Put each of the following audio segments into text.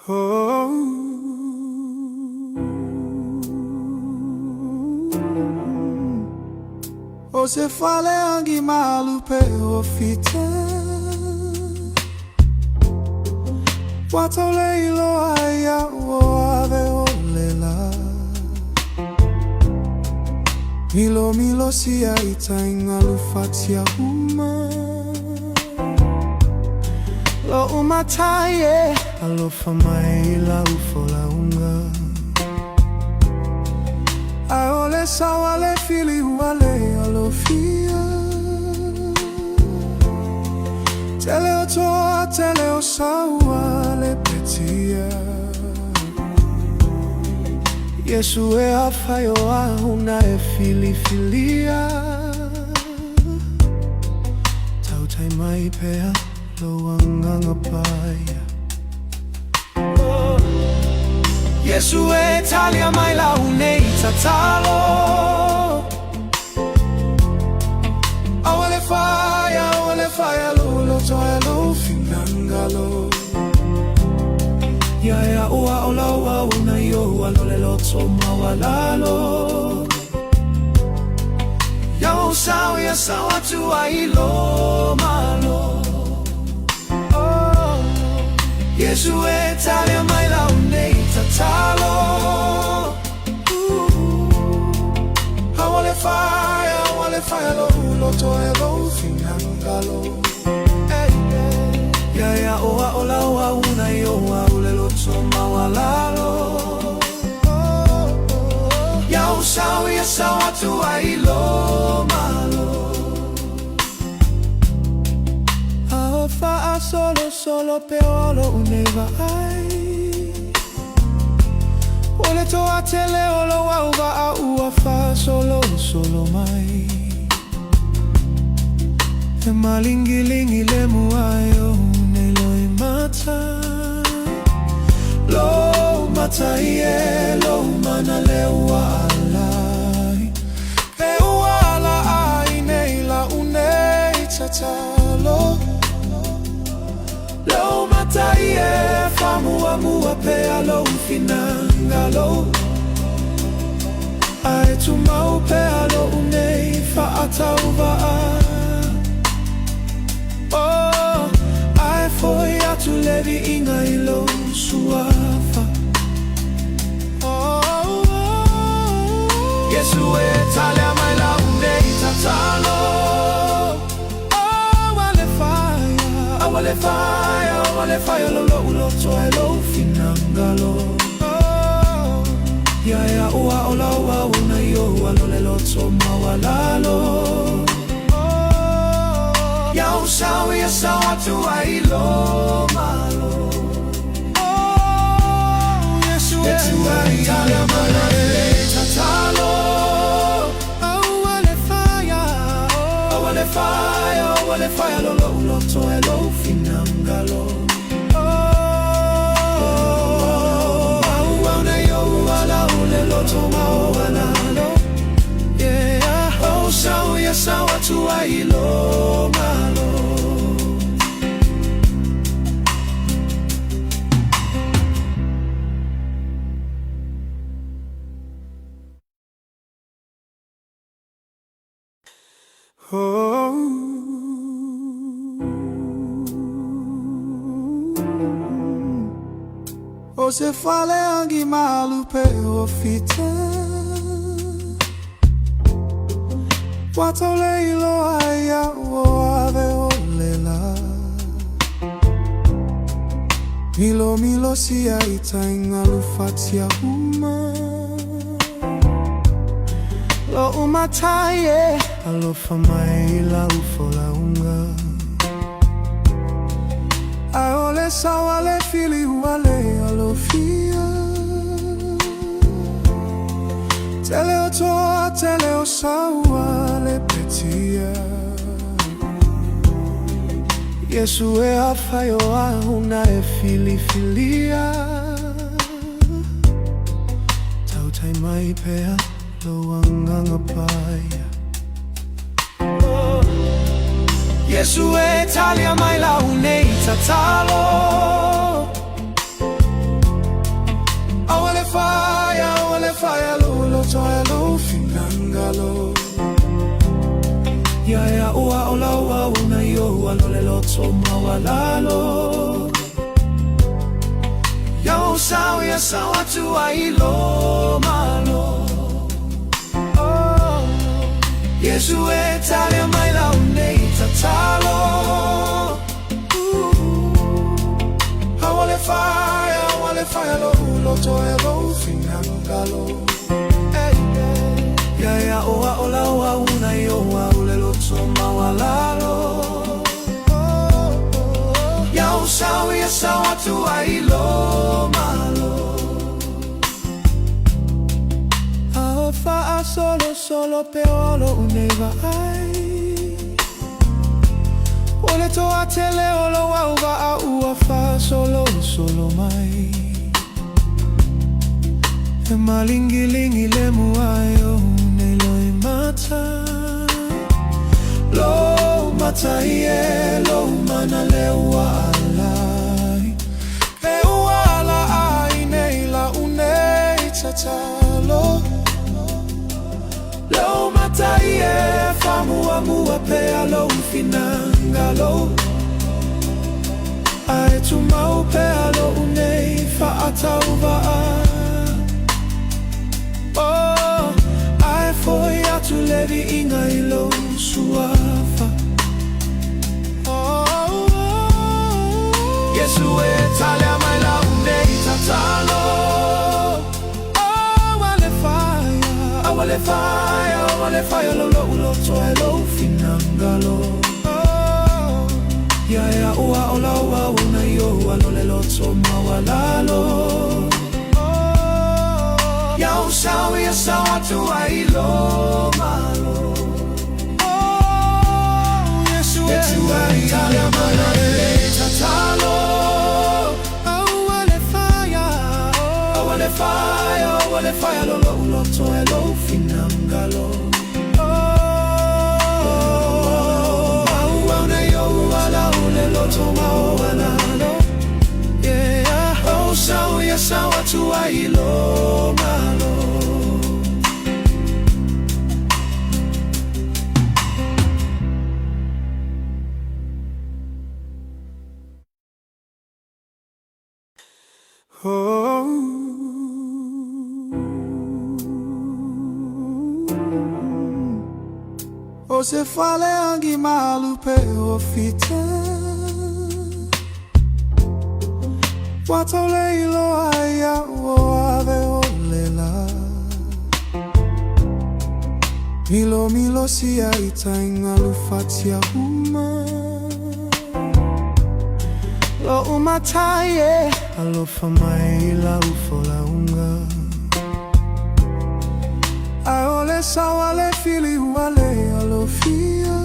O se fale angi malu pe o fite Wato leilo aya o ave o lela Milo sia ita ingalu fatia uma Lo umataye Alofa mai la ufola unga Aole sawale fili wale alofia Teleo toa teleo sawale petia Yesu e afayo ahuna e filia Tautai mai pea lo anganga paya Yesu e talia mai la unei tatalo Awale fire lo toa lo finangalo Ya ua ola ua una yo alole lo toma walalo Ya sawa tu ailo malo Yesu e talia mai la unei tatalo Awale fire lo toa lo finangalo Ya ola ua una yo aule lo toma walalo Ya sawa tu ailo malo Aofa solo peolo uneva ai Ole toa tele olo wauva a uafa solo mai E malingilingi le muayo neloi mata Lo mata ie lo mana le ualai Pe uala ai neila unei tatalo Lo mata ie famua pea lo finangalo Ai tu mau pea lo unei fa atauva Ai foi atu levi inga ilo suafa Yesu e talia mai la unei tatalo Awale fire lo toa lo finangalo Ya ua ola ua una yo alole lo toma walalo Ya sawa tu ailo malo Yesu e talia mai la unei tatalo Awale fire lo toa lo finangalo Auna yo ala ule lo toma walalo Ya sawa tu ailo malo O se fale angi malu pe o fite Wato leilo aya o ave o lela Milo sia ita ingalu fatia uma Lo umataye Alofa mai la ufola unga Aole sawale fili wale alofia Teleo toa teleo sawale petia Yesu e afayo ahuna e filia Tautai mai pea lo anganga paya Yesu e talia mai la unei tatalo finangalo. Ya ua ola ua una yo alole loto mawalalo. Ya sawa ya sawa tu ailo malo. Yesu etalia maila unei tatalo. Awale fire lo loto elo finangalo. Ya oa ola oa una yo wa ule loto mawalalo. Ya sawa tu ailo malo. Alofa solo peolo uneva ai. Ole to atele olo wa uva a uafa solo mai. E malingilingi le muayo neloi mata. Lo mata ie lo mana le ualai. E uala ai neila unei tatalo. Lo mata ie famua mua pea lo finangalo. Ai tu mau pea lo unei fa atauva a. Oh, ai foi atu levi inga ilo suafa. Oh, Yesu etalia maila unei tatalo. Awale fire lo to elo finangalo. Ya ua ola ua una yo alole loto mawalalo. Ya sawa tu ailo malo. Yesu etalia maila unei tatalo. Awale fire lo loto elo finangalo. Una yo ala ule loto mawalalo. Yeah, sawa tu ailo malo. O se fale angi malu pe o fite. Wato leilo aya o ave o lela. Milo sia ita ingalu fatia uma. Lo umataye alofa mai la ufola unga. Aole sawale fili wale alofia.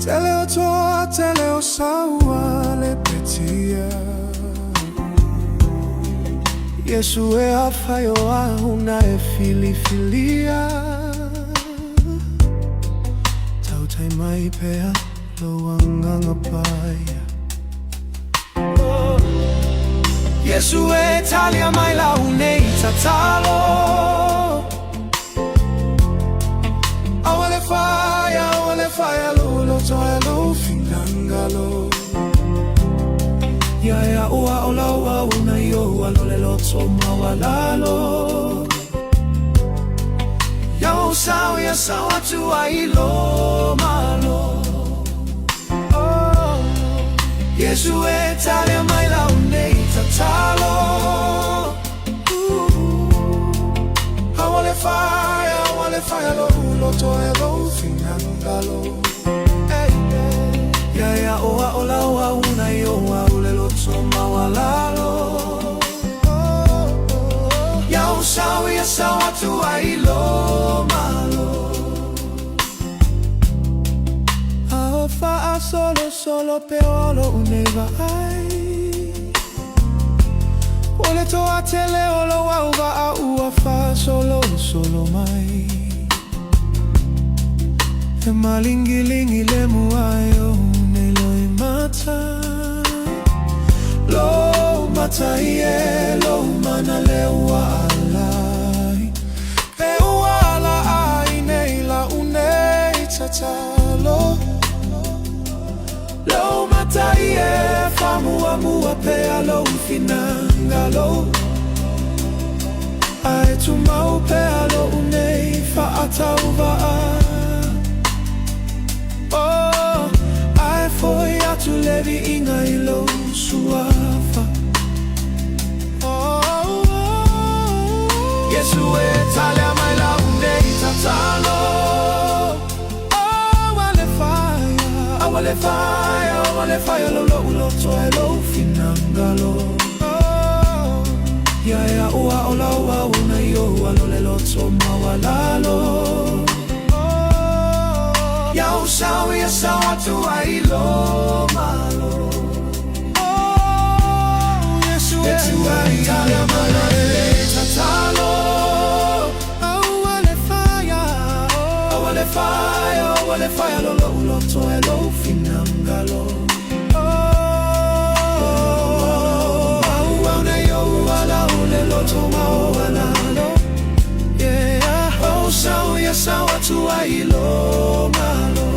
Teleo toa teleo sawale petia. Yesu e afayo ahuna e filia. Tautai mai pea lo anganga paya. Yesu etalia maila unei tatalo. Awale fire lo loto elo finangalo. Ya ua ola ua una yo alole loto mawalalo. Ya sawa tu ailo malo. Yesu etalia maila unei tatalo. Awale fire lo loto elo finangalo. Ya ola ua una yo ule loto mawalalo. Ya sawa tu ailo malo. Alofa solo peolo uneva ai. Ole to atele olo wa uva a uafa solo mai. E malingilingi le muayo neloi mata. Lo mata ie lo mana le wa alai. talo Lo mataie famua mua pea lo finangalo Ai tu mau pea lo unei fa atauva Oh, ai foi atu levi inga ilo suafa Yesu e talia mai la unei tatalo Wale fire lo lo toe lo finangalo Ya ya ua ola ua una yo alo le lo to mawalalo Ya usau ya sawa tu ai lo malo Yesu e talia mai la unei tatalo Wale fire lo toe lo finangalo Auna yo wala ule lo to mawalalo Yeah, oh sawa ya sawa tu ai lo malo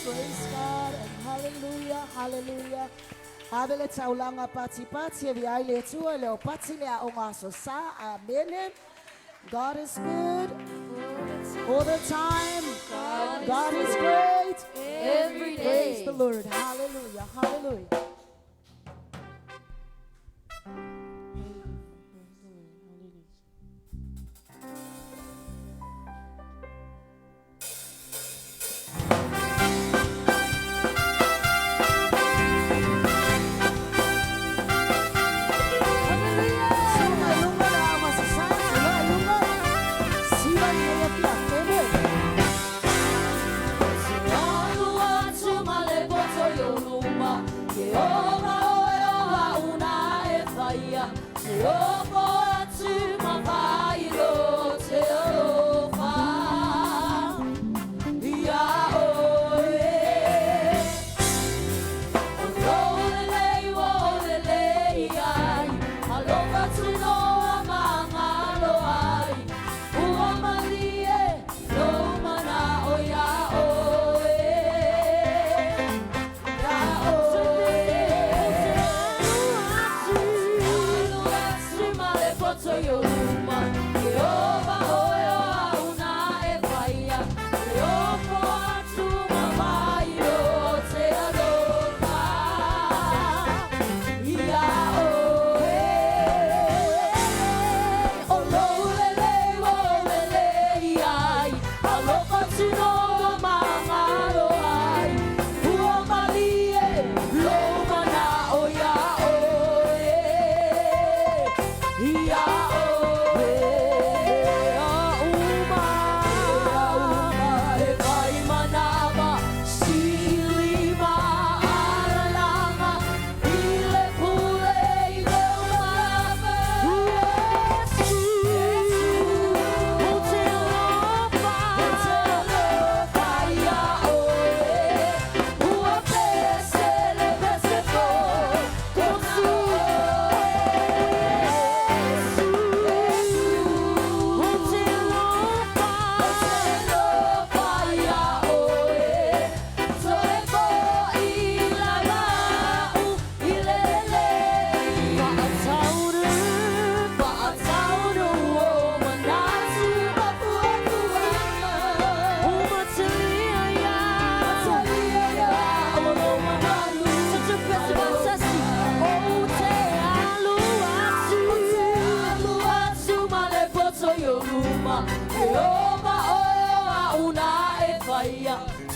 Praise God and hallelujah, hallelujah. Habele taulanga pati pati vi aile tua leo pati le onga so sa amen. God is good all the time. God is great every day. Praise the Lord. Hallelujah, hallelujah. Tuma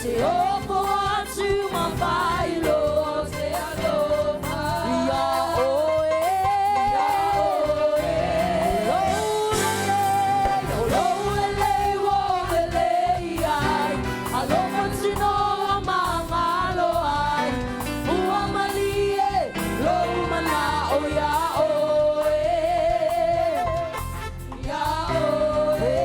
Te opo atu mawailo te alofa. Ia oe, ia oe. Oloele, woele ai. Alofa Tunoa mamalo ai. Ua malie, lo mana o ia oe. Ia oe.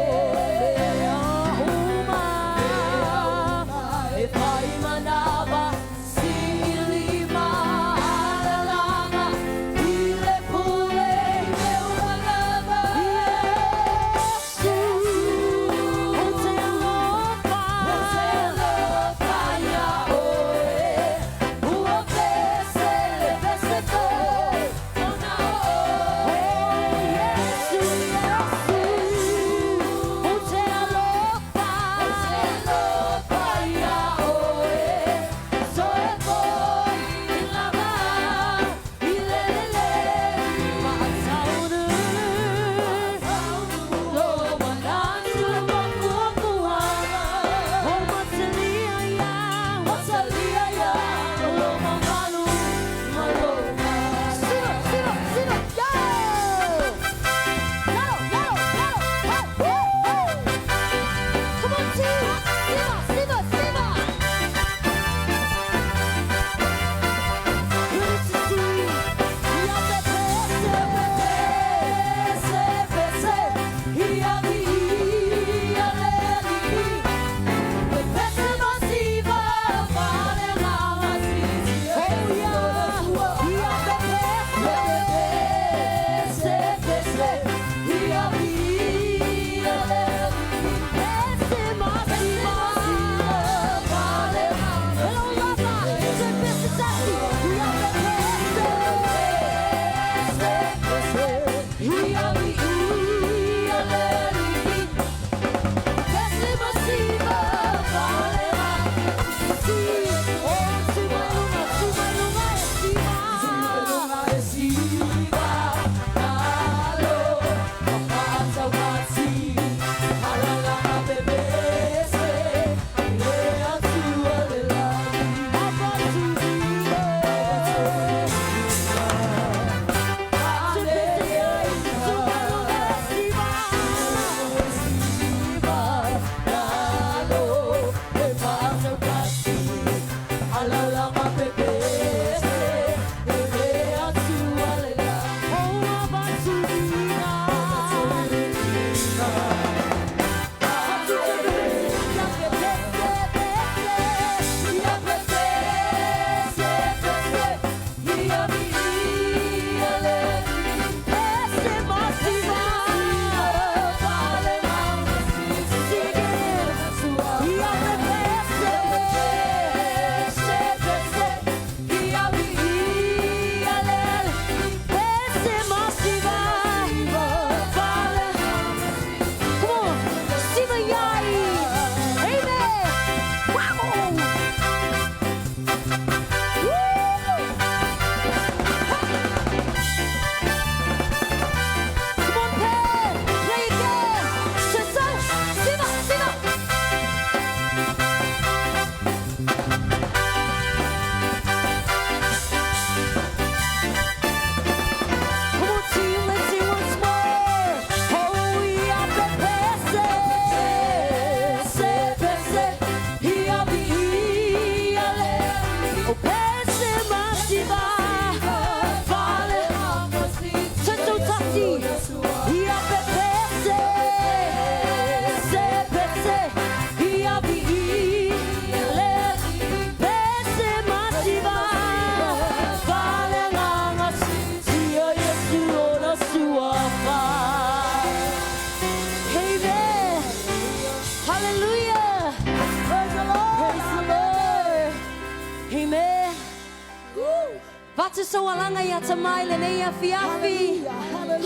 Vatu sawalanga ya tamai lenea fiafi.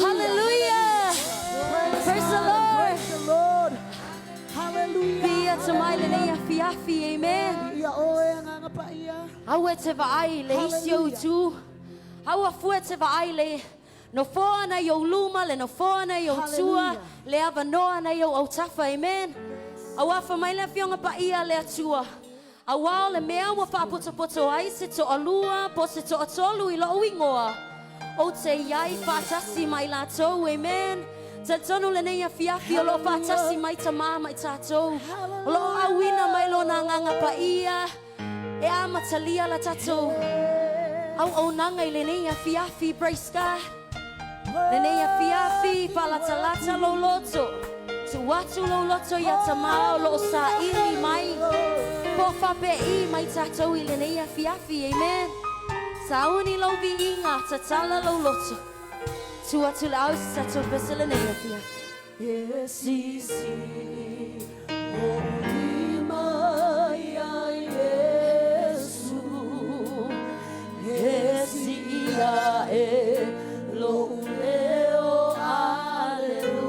Hallelujah. Praise the Lord. Praise the Lord. Hallelujah. Pia tamai lenea fiafi. Amen. Ia oe nganga pa ia. Awe te vaai le isio tu. Awa fue te vaai le no foa na yo luma le no foa na yo tua le ava noa na yo autafa. Amen. Awafa mai le fionga pa ia le atua. Awa le mea wa fa poto ai se to alua po se to atolu I lo wingoa. O te iai fatasi mai la to, amen. Te tonu le nei afiafi o lo fatasi mai ta mama I tatou. O lo awina mai lo na nganga pa ia. E ama talia la tatou. Au nanga I le nei afiafi, praise God. Le nei afiafi falatalata lo loto. Tu watu lo loto ya tamao lo sa ili mai. Po fa pe I mai tatou I le nei afiafi, amen. Sauni lo vi inga tatala lo loto. Tu atu la au tatou pese le nei afiafi. Yes, mai ai Yesu. Yes, ia lo leo aleluia.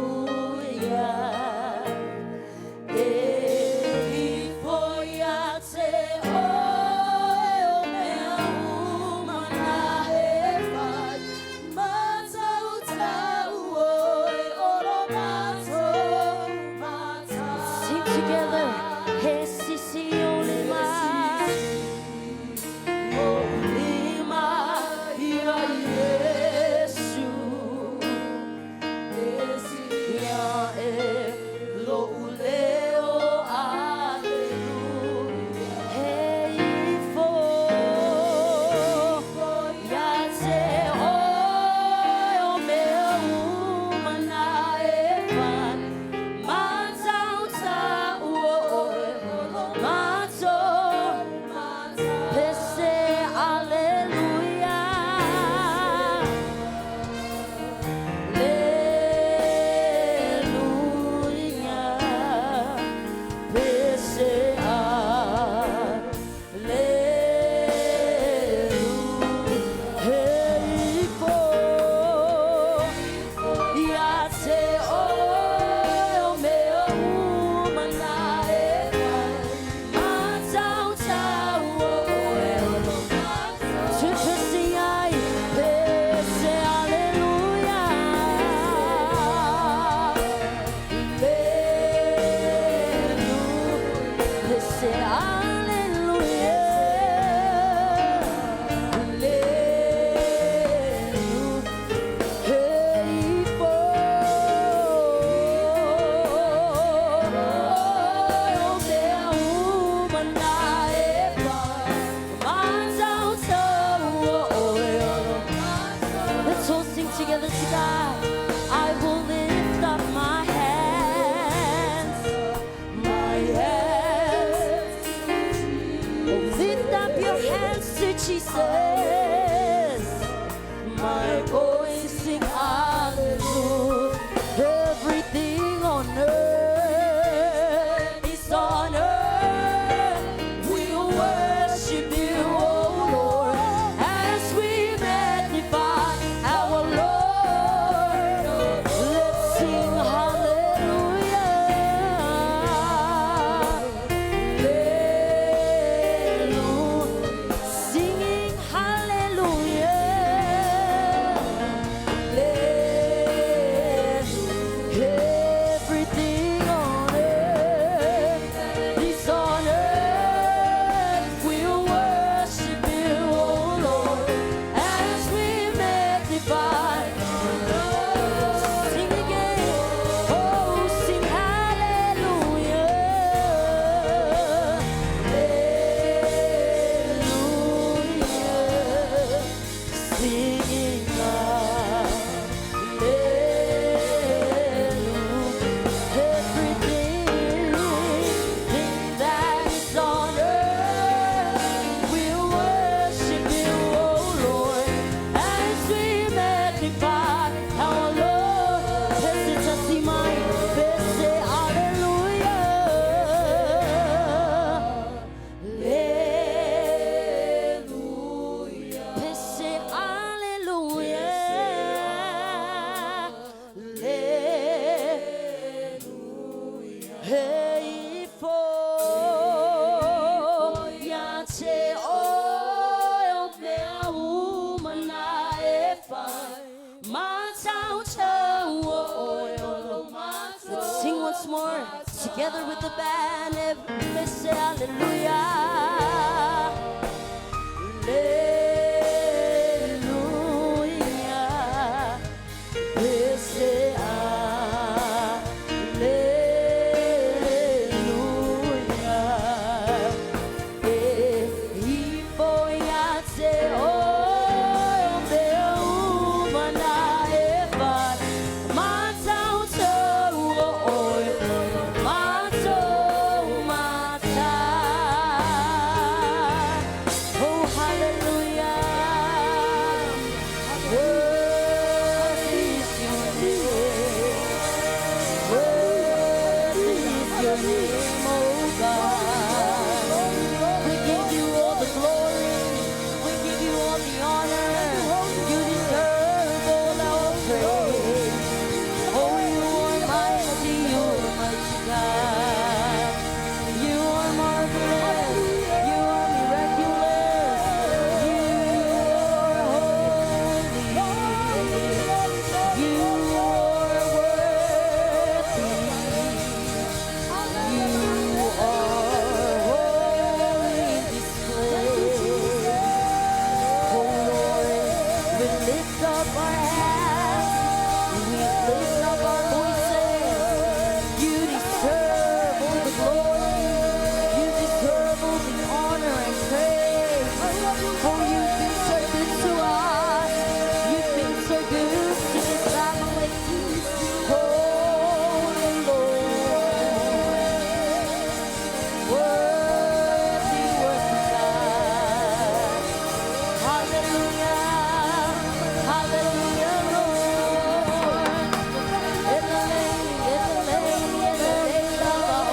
Singing hallelujah. Together with the band, everybody say hallelujah. Hallelujah. We say hallelujah. Ifoyate oh beumana evan matauto oh mato mata. Oh hallelujah. Worthy is your name. Worthy is your name, oh God. We give you all the glory. We give you all the honor. You deserve all our praise. Oh, you are mighty, you are mighty God. You are marvelous. You are miraculous. You are holy. You are worthy. You are holy in this place. Oh Lord, we lift up our hands, we lift up our voices. You deserve all the glory, you deserve all the honor and praise. Oh, you've been so good to us, you've been so good to this family. Holy Lord, worthy, worthy God. Hallelujah, hallelujah, Lord. In the name of our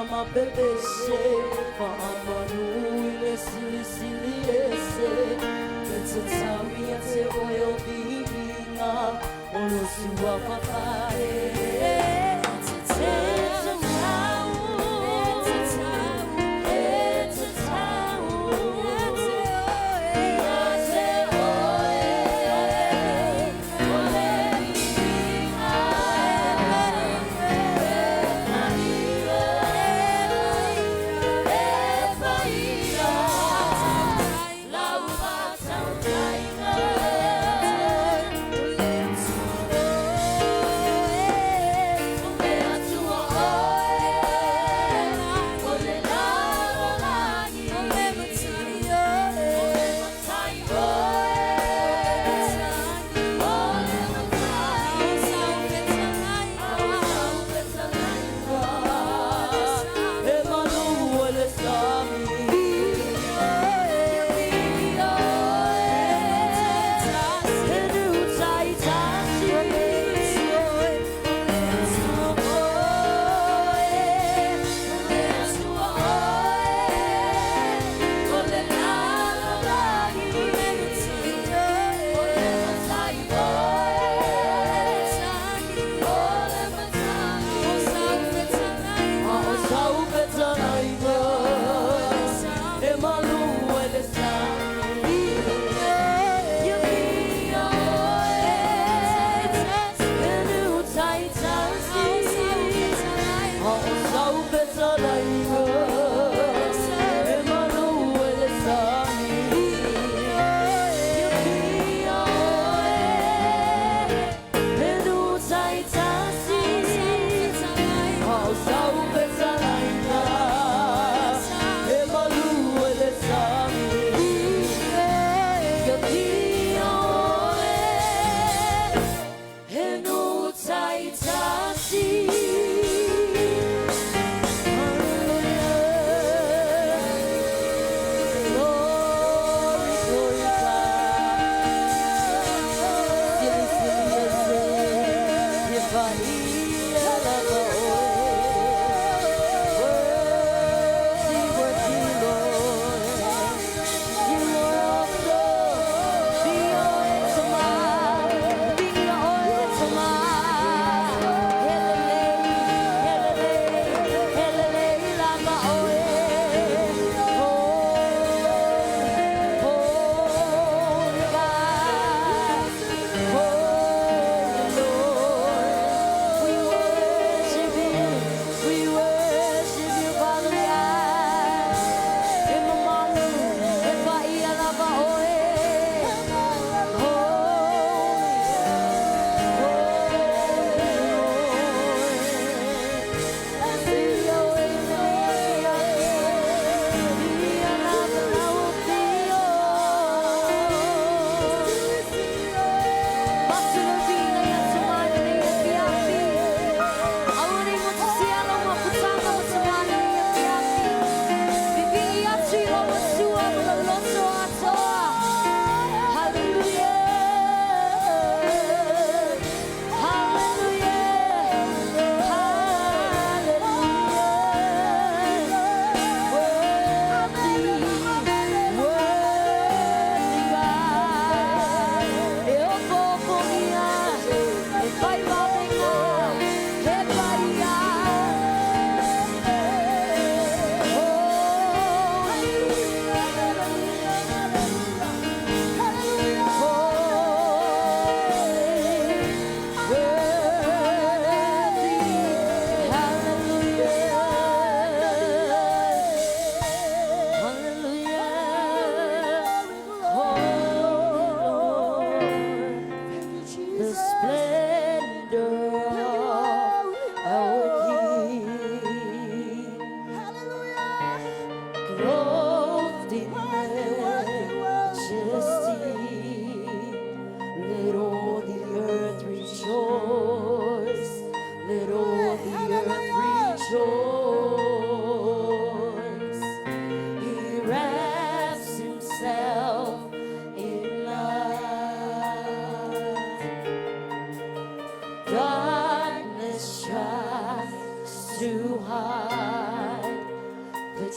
ma bebe se fa amanu ile sili sili ese it's a tawi ate oyo bihinga ono suwa papare it's a town it's a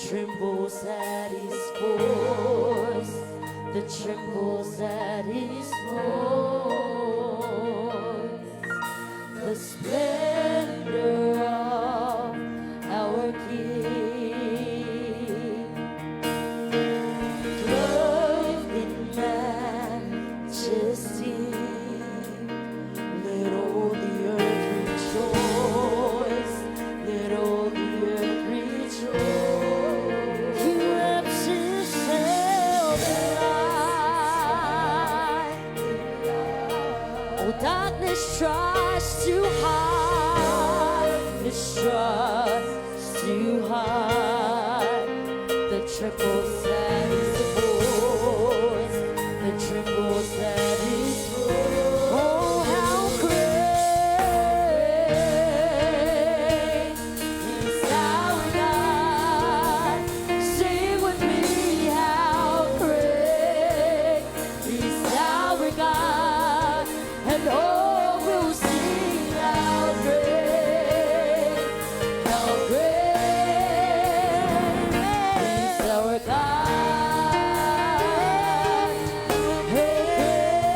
trembles at his voice, that trembles at his voice. The splendor of our King, clothed in majesty, let all the earth rejoice, let all the earth rejoice. He wraps himself in light. Oh, darkness tries to hide, tries to hide. The trembles at his voice, the trembles at his voice. Oh, how great is our God. Sing with me, how great is our God. And all will sing how great is our God. Hey,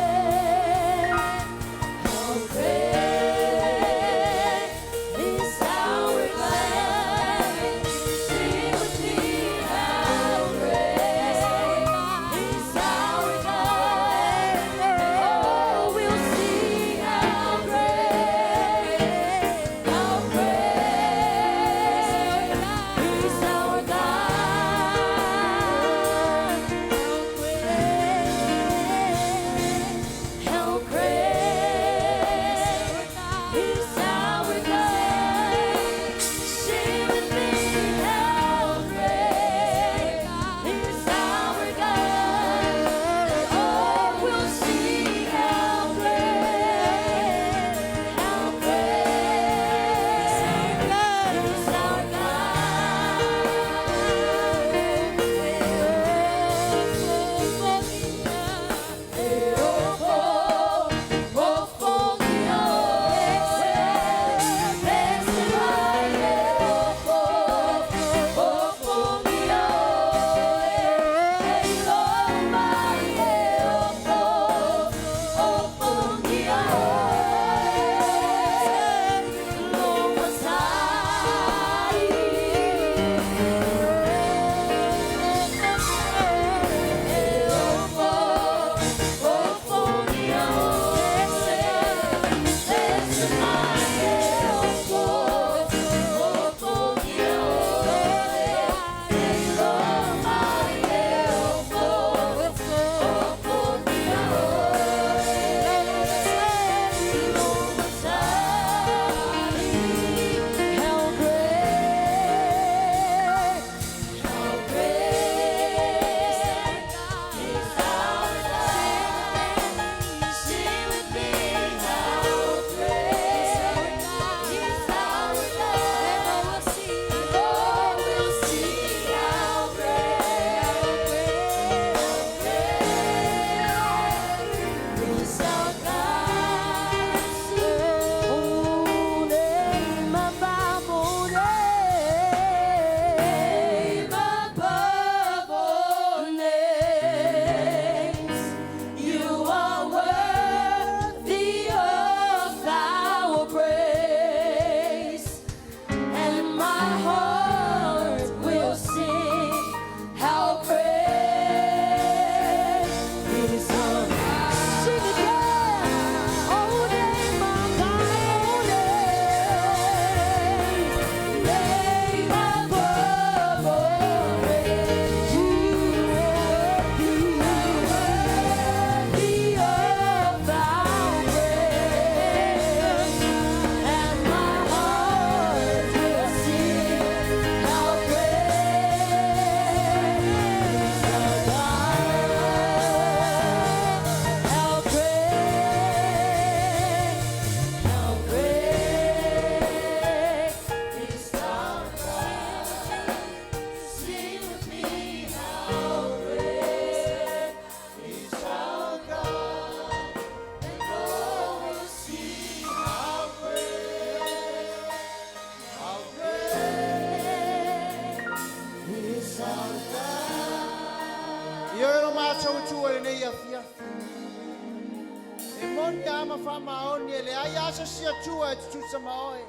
nyama famaon le ayasa sia tua tu samaoi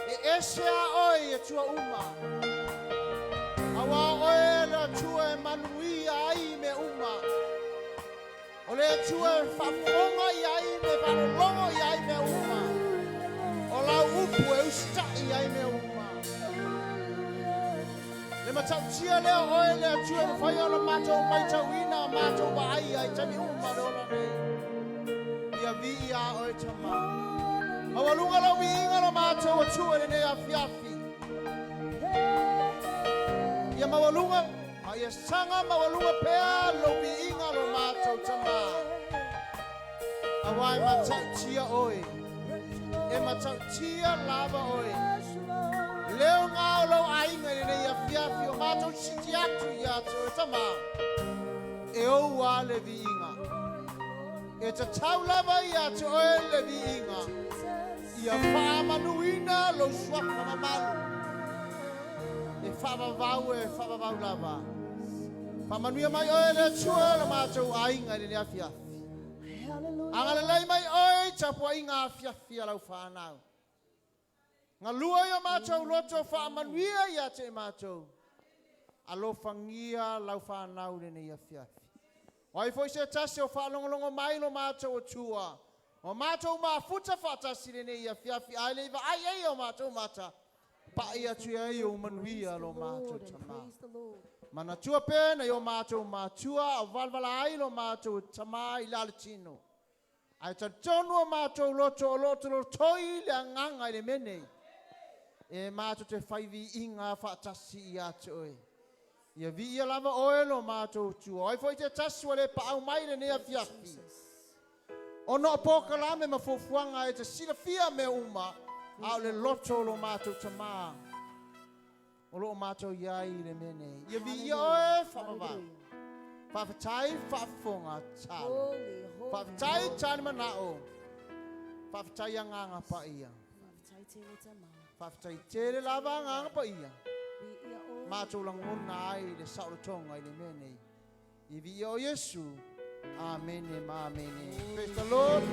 e esia oi tua uma awa oi la tua manui ai me uma ole tua fafonga ai me falongo ai me uma ola upu e usta ai me uma le matautia le oi le tua fai ola mato mai tawina mato ai ai tani uma dola nei ia via oi tama mawalunga la winga la mato o tua le nei afiafi ia mawalunga ia sanga mawalunga pea lo winga lo mato tama awai matautia oi e matautia lava oi leo ngao lo ainga le nei afiafi o mato sitiatu ia tama e o wale winga e te taulava ia te oe le viinga ia whaamanuina lo swafa mamalu e whavavau lava whaamanuia mai oe le tua le mātou ainga le afiafi angalelei mai oe tapua inga afiafi alau whanau ngā lua ia mātou loto whaamanuia ia te mātou Alofa ngia lau whanau le nei afiafi Wai foi se tasi o whalongolongo mai lo mātou o tua. O mātou mā futa whatasi le nei a fiafi ai leiva ai o mātou mata. Pa ia tua ai o manuia lo mātou tama. Mana tua pēna i o mātou mātua o valvala ai lo mātou tama i lalatino. Ai ta tonu o mātou loto lo toi le anganga i le menei. E mātou te whaivi inga whatasi i atoe. Ia via lava oelo mātou tua. Oi foi te tasua le pa'au mai le nea fiafi. O no poka lame ma fofuanga e te sila fia me uma. Au le loto lo mātou tamā. O lo mātou iai le mene. Ia via oe whamavau. Whawhatai whafonga tāle. Whawhatai tāne manao. Whawhatai anganga pa ia. Whawhatai tere lava anganga pa ia. Mātou lang ngona ai le saulotonga i le mene. I vi o Yesu. Amene, amene. Praise the Lord.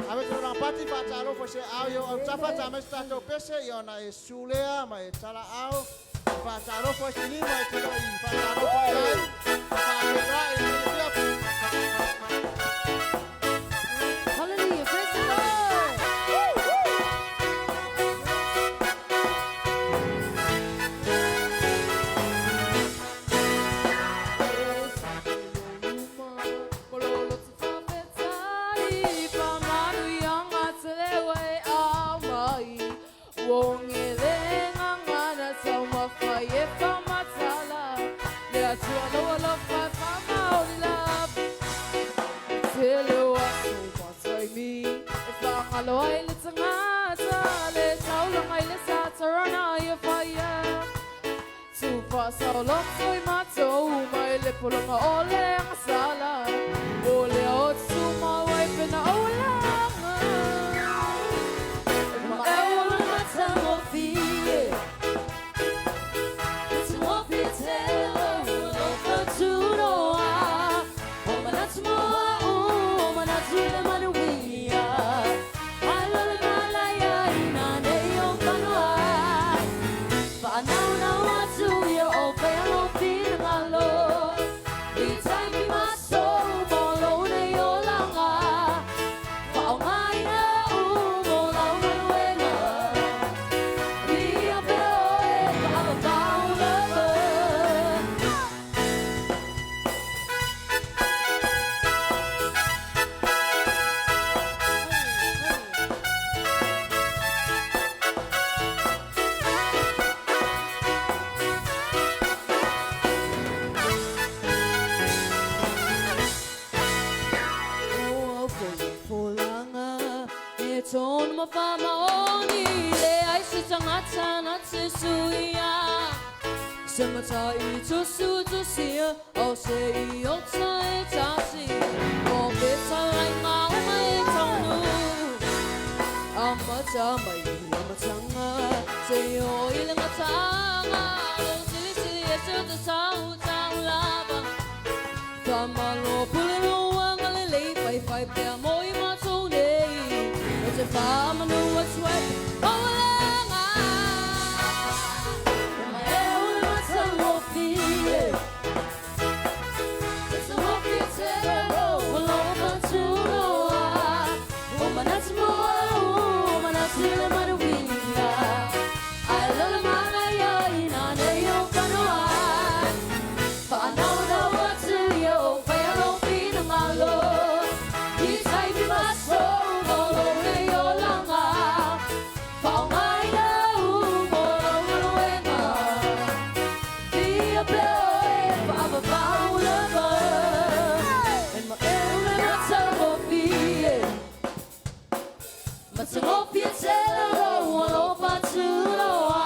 Awe tō rang pati whata alo se au yo au tafa tames tato pese i ona e sulea ma e tala au. Whata alo se ni ma e tala i whata alo i ai. Whata alo i Hallelujah, praise the Lord. Aloy le tsangata le taulo ngai le sa tarana ia fire Sufa saulo soi mato mai le pulonga ole ang sala ole o tsuma wai pena ola ma eula mata mo fie it's mo Vaitele Alofa Tunoa o manatmo o manatile manuia Ton ma fama oni le ai se tangata na te suia se mata I to su to sia o se I o tai tasi o beta lai ma o mai tonu amata mai amatanga se o ile matanga lo si e se te sau tau lava Tamalo pulero wangale le whai pia moi mātou nei. O te whamanu atu ai, o langa. E mai e ole mātou o whie. E te hoki e te rero, o Alofa Tunoa. O manati moa, o manati le manuia. Ai lola mana ia ina nei o kanoa. Whanau nau atu ia o whai alofi na malo. I taipi maso, molo nei o langa. Whaongai na molo ngaloenga. Pia peo e whaapapau lava. E ma eule matalofi e. Matalofi e te laro, Alofa Tunoa.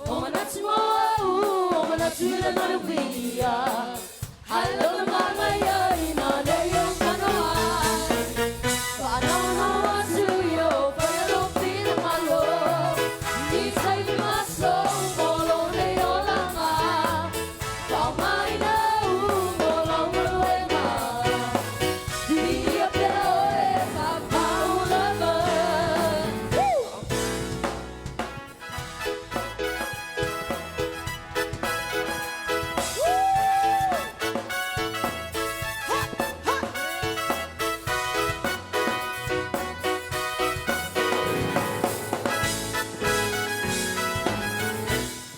O manatu moa, o manatu le manuia. Ai lola mana ia ina nei o kanoa. Whanau nau atu ia o whai alofi na malo. I taipi maso, molo nei o langa. Whaongai na molo ngaloenga. Pia peo e whapau lava.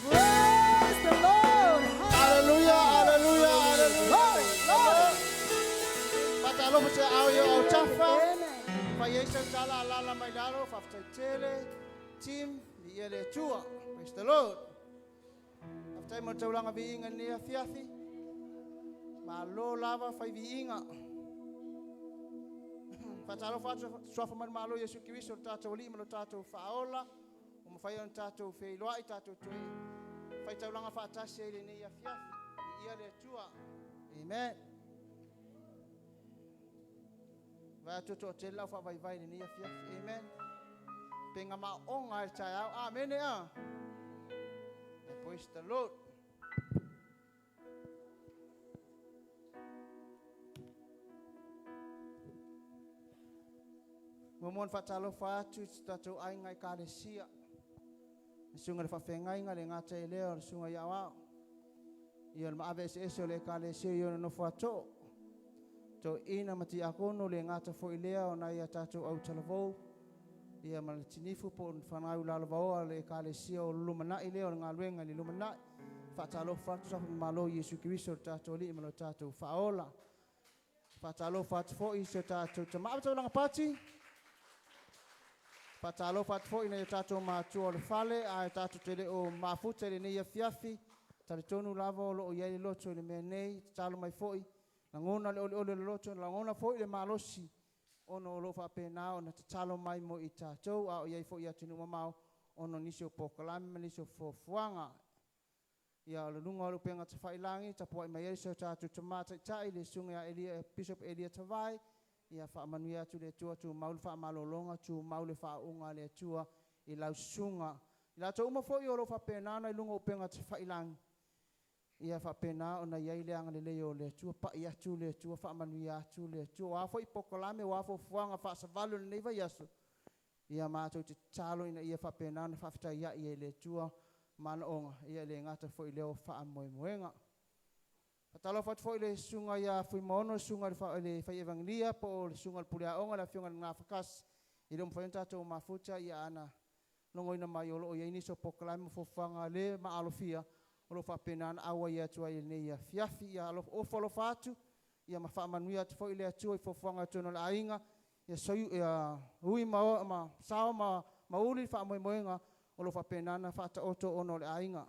Praise the Lord. Hallelujah, hallelujah, hallelujah. Glory, glory. Pata alofa se au yo au tafa. Amen. Fa yesa tala alala mai lalo fa tele team di ele tua. Praise the Lord. After mo taulanga bi inga ni afiafi. Ma lo lava fa bi inga. Pata alofa swafa man malo Yesu Kristo tata oli mo tata faola. O mo fa yon tata fe loa i tata tu. Fa taulanga fa tasi ele ni afiafi. Di ele tua. Amen. Vai tuto te lau fa vai ni afia. Amen. Penga ma onga e tai au. Amen ya. Praise the Lord. Momon fa talo fa tu tatu ai ngai ka le sia. Sunga le fa fengai ngai le ngata e leo sunga ya wa. Ia ma ave se so le ka le sia yo no fa to. To ina mati akono le ngata fo ilea o na ia tatu au talavo. Ia malatinifu po whanau lalavaoa le kalesia o lumana i leo ngā luenga ni lumana. Whatalo whatu safu malo Yesu Kristo tatu li imalo tatu whaola. Whatalo whatu fo i se tatu te maapata ulanga pati. Whatalo whatu fo i na tatu mātua o le whale a tatu te le o mafuta le nei a fiafi. Tare tonu lava o lo o iei loto le mea nei talo mai fo i. Langona le ole le loto, langona fo i le malosi. Ono lo fa pena ona te talo mai mo i tātou a o iei fo i atinu mamau ono nisi o pokalame nisi o fofuanga. Ia o le lunga o lupenga te whailangi, ta poa i mai eriso tātou te mata i tai le sunga Elia, Bishop Elia Tawai. Ia wha manui atu le tua tu maule wha malolonga tu maule wha unga le tua i lau sunga. I la tau fo i o lo fa pena na i lunga o penga te whailangi. Ia wha pena o na iei leanga le leo le tua pa i atu le tua wha manui atu le tua. Wafo i pokalame wafo fuanga wha savalu le neiva yasu. Ia mātou te talo ina ia wha pena na whawhita ia i le tua mana onga. Ia le ngata fo i leo wha moe moenga. Patalo whatu fo i le sunga ia fui mono sunga le whai evangelia po le sunga le pulea onga la whiunga ngā whakas. I le mwhaionta tau mafuta ia ana. Nongo ina mai olo o ia iniso pokalame fo fuanga le ma alofia. Olo fa pena na awa ia tua i nei ia fiafi ia o folo fatu ia ma fa manuia tu fo ile atua i fofuanga tono la ainga ia soyu ia hui ma sao ma uli fa mo moenga olo fa pena na fa ta oto ono le ainga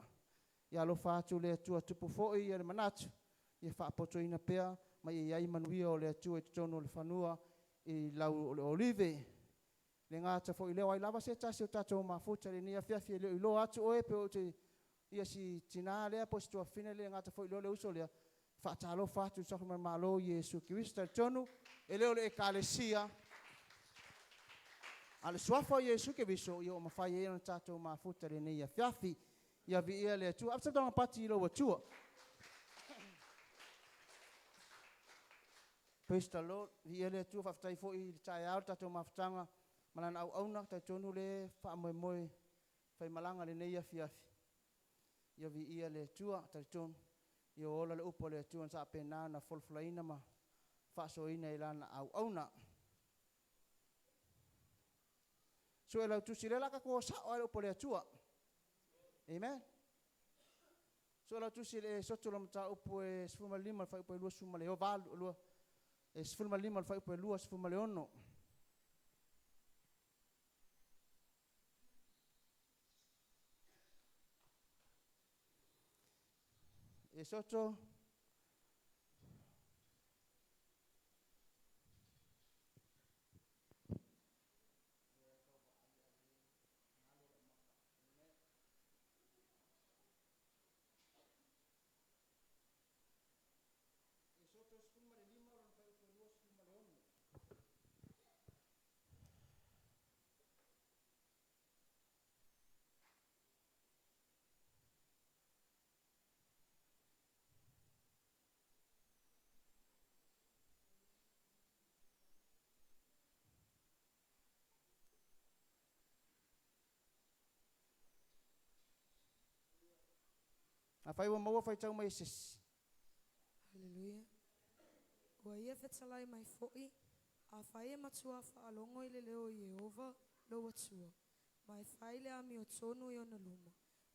ia lo fatu le atua tupu fo ia le manatu ia fa poto ina pea ma ia i manuia o le atua i tono le fanua i lau le olive le ngata fo ile wai lava se tasi o tato ma futa le nia fiafi le lo atu oe pe o te ia si tina lea po si tua fine le ngata fo ilo le uso lea whaatalo whatu saku mai malo Yesu Kirista tonu e leo le ekalesia ale suafa Yesu Kirista i o mawhai e na tātou mafuta le nei a fiafi ia vi ia le atua apsa tanga pati ilo watua Praise the Lord. Viele tu whaftai fo I tai au tatou mawhatanga. Malana au auna tai tonu le wha moe moe. Whai malanga le nei afi afi. Ia vi ia le tua tai tonu. Ia ola le upo le tua sa pena na folfulaina ma. Whasoina ilana au auna. So e lau tusi le laka kua sao le upo le tua. Amen. So e lau tusi le soto la mata upo e sfuma lima whai upo e lua sfuma le o valu lua. E sfuma lima whai upo e lua sfuma le ono. E soto a whai wa maua whai tau mai sis. Hallelujah. Ua ia whetalai mai fo'i, a whai e matua whaalongo I le leo I Yehova, lo atua. Mai whai le ami o tonu I ona luma.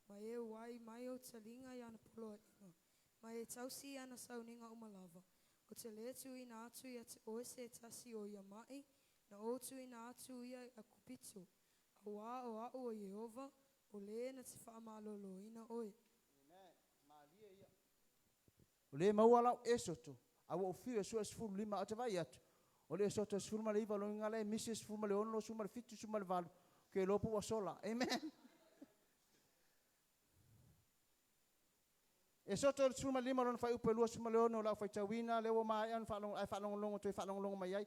Mai e wai mai o talinga I ana poloa inga. Mai e tausi I ana sauninga umalava. O te letu I na atu I te oese e tasi o ia mai, na otu I na atu ia a kupitu. A wā o au o Yehova, o le na te whaamalolo ina oe. O le maua lau e soto. A wa ofio e sua sifuru lima o te vai atu. O le soto sifuru ma le iwa lo inga le misi sifuru ma le ono, sifuru ma le fitu, sifuru ma le valu. Ke lopu wa sola. Amen. E soto sifuru ma lima lona fai upe lua sifuru ma le ono lau fai tawina. Lewa mai anu whaalongo toi whaalongo mai ai.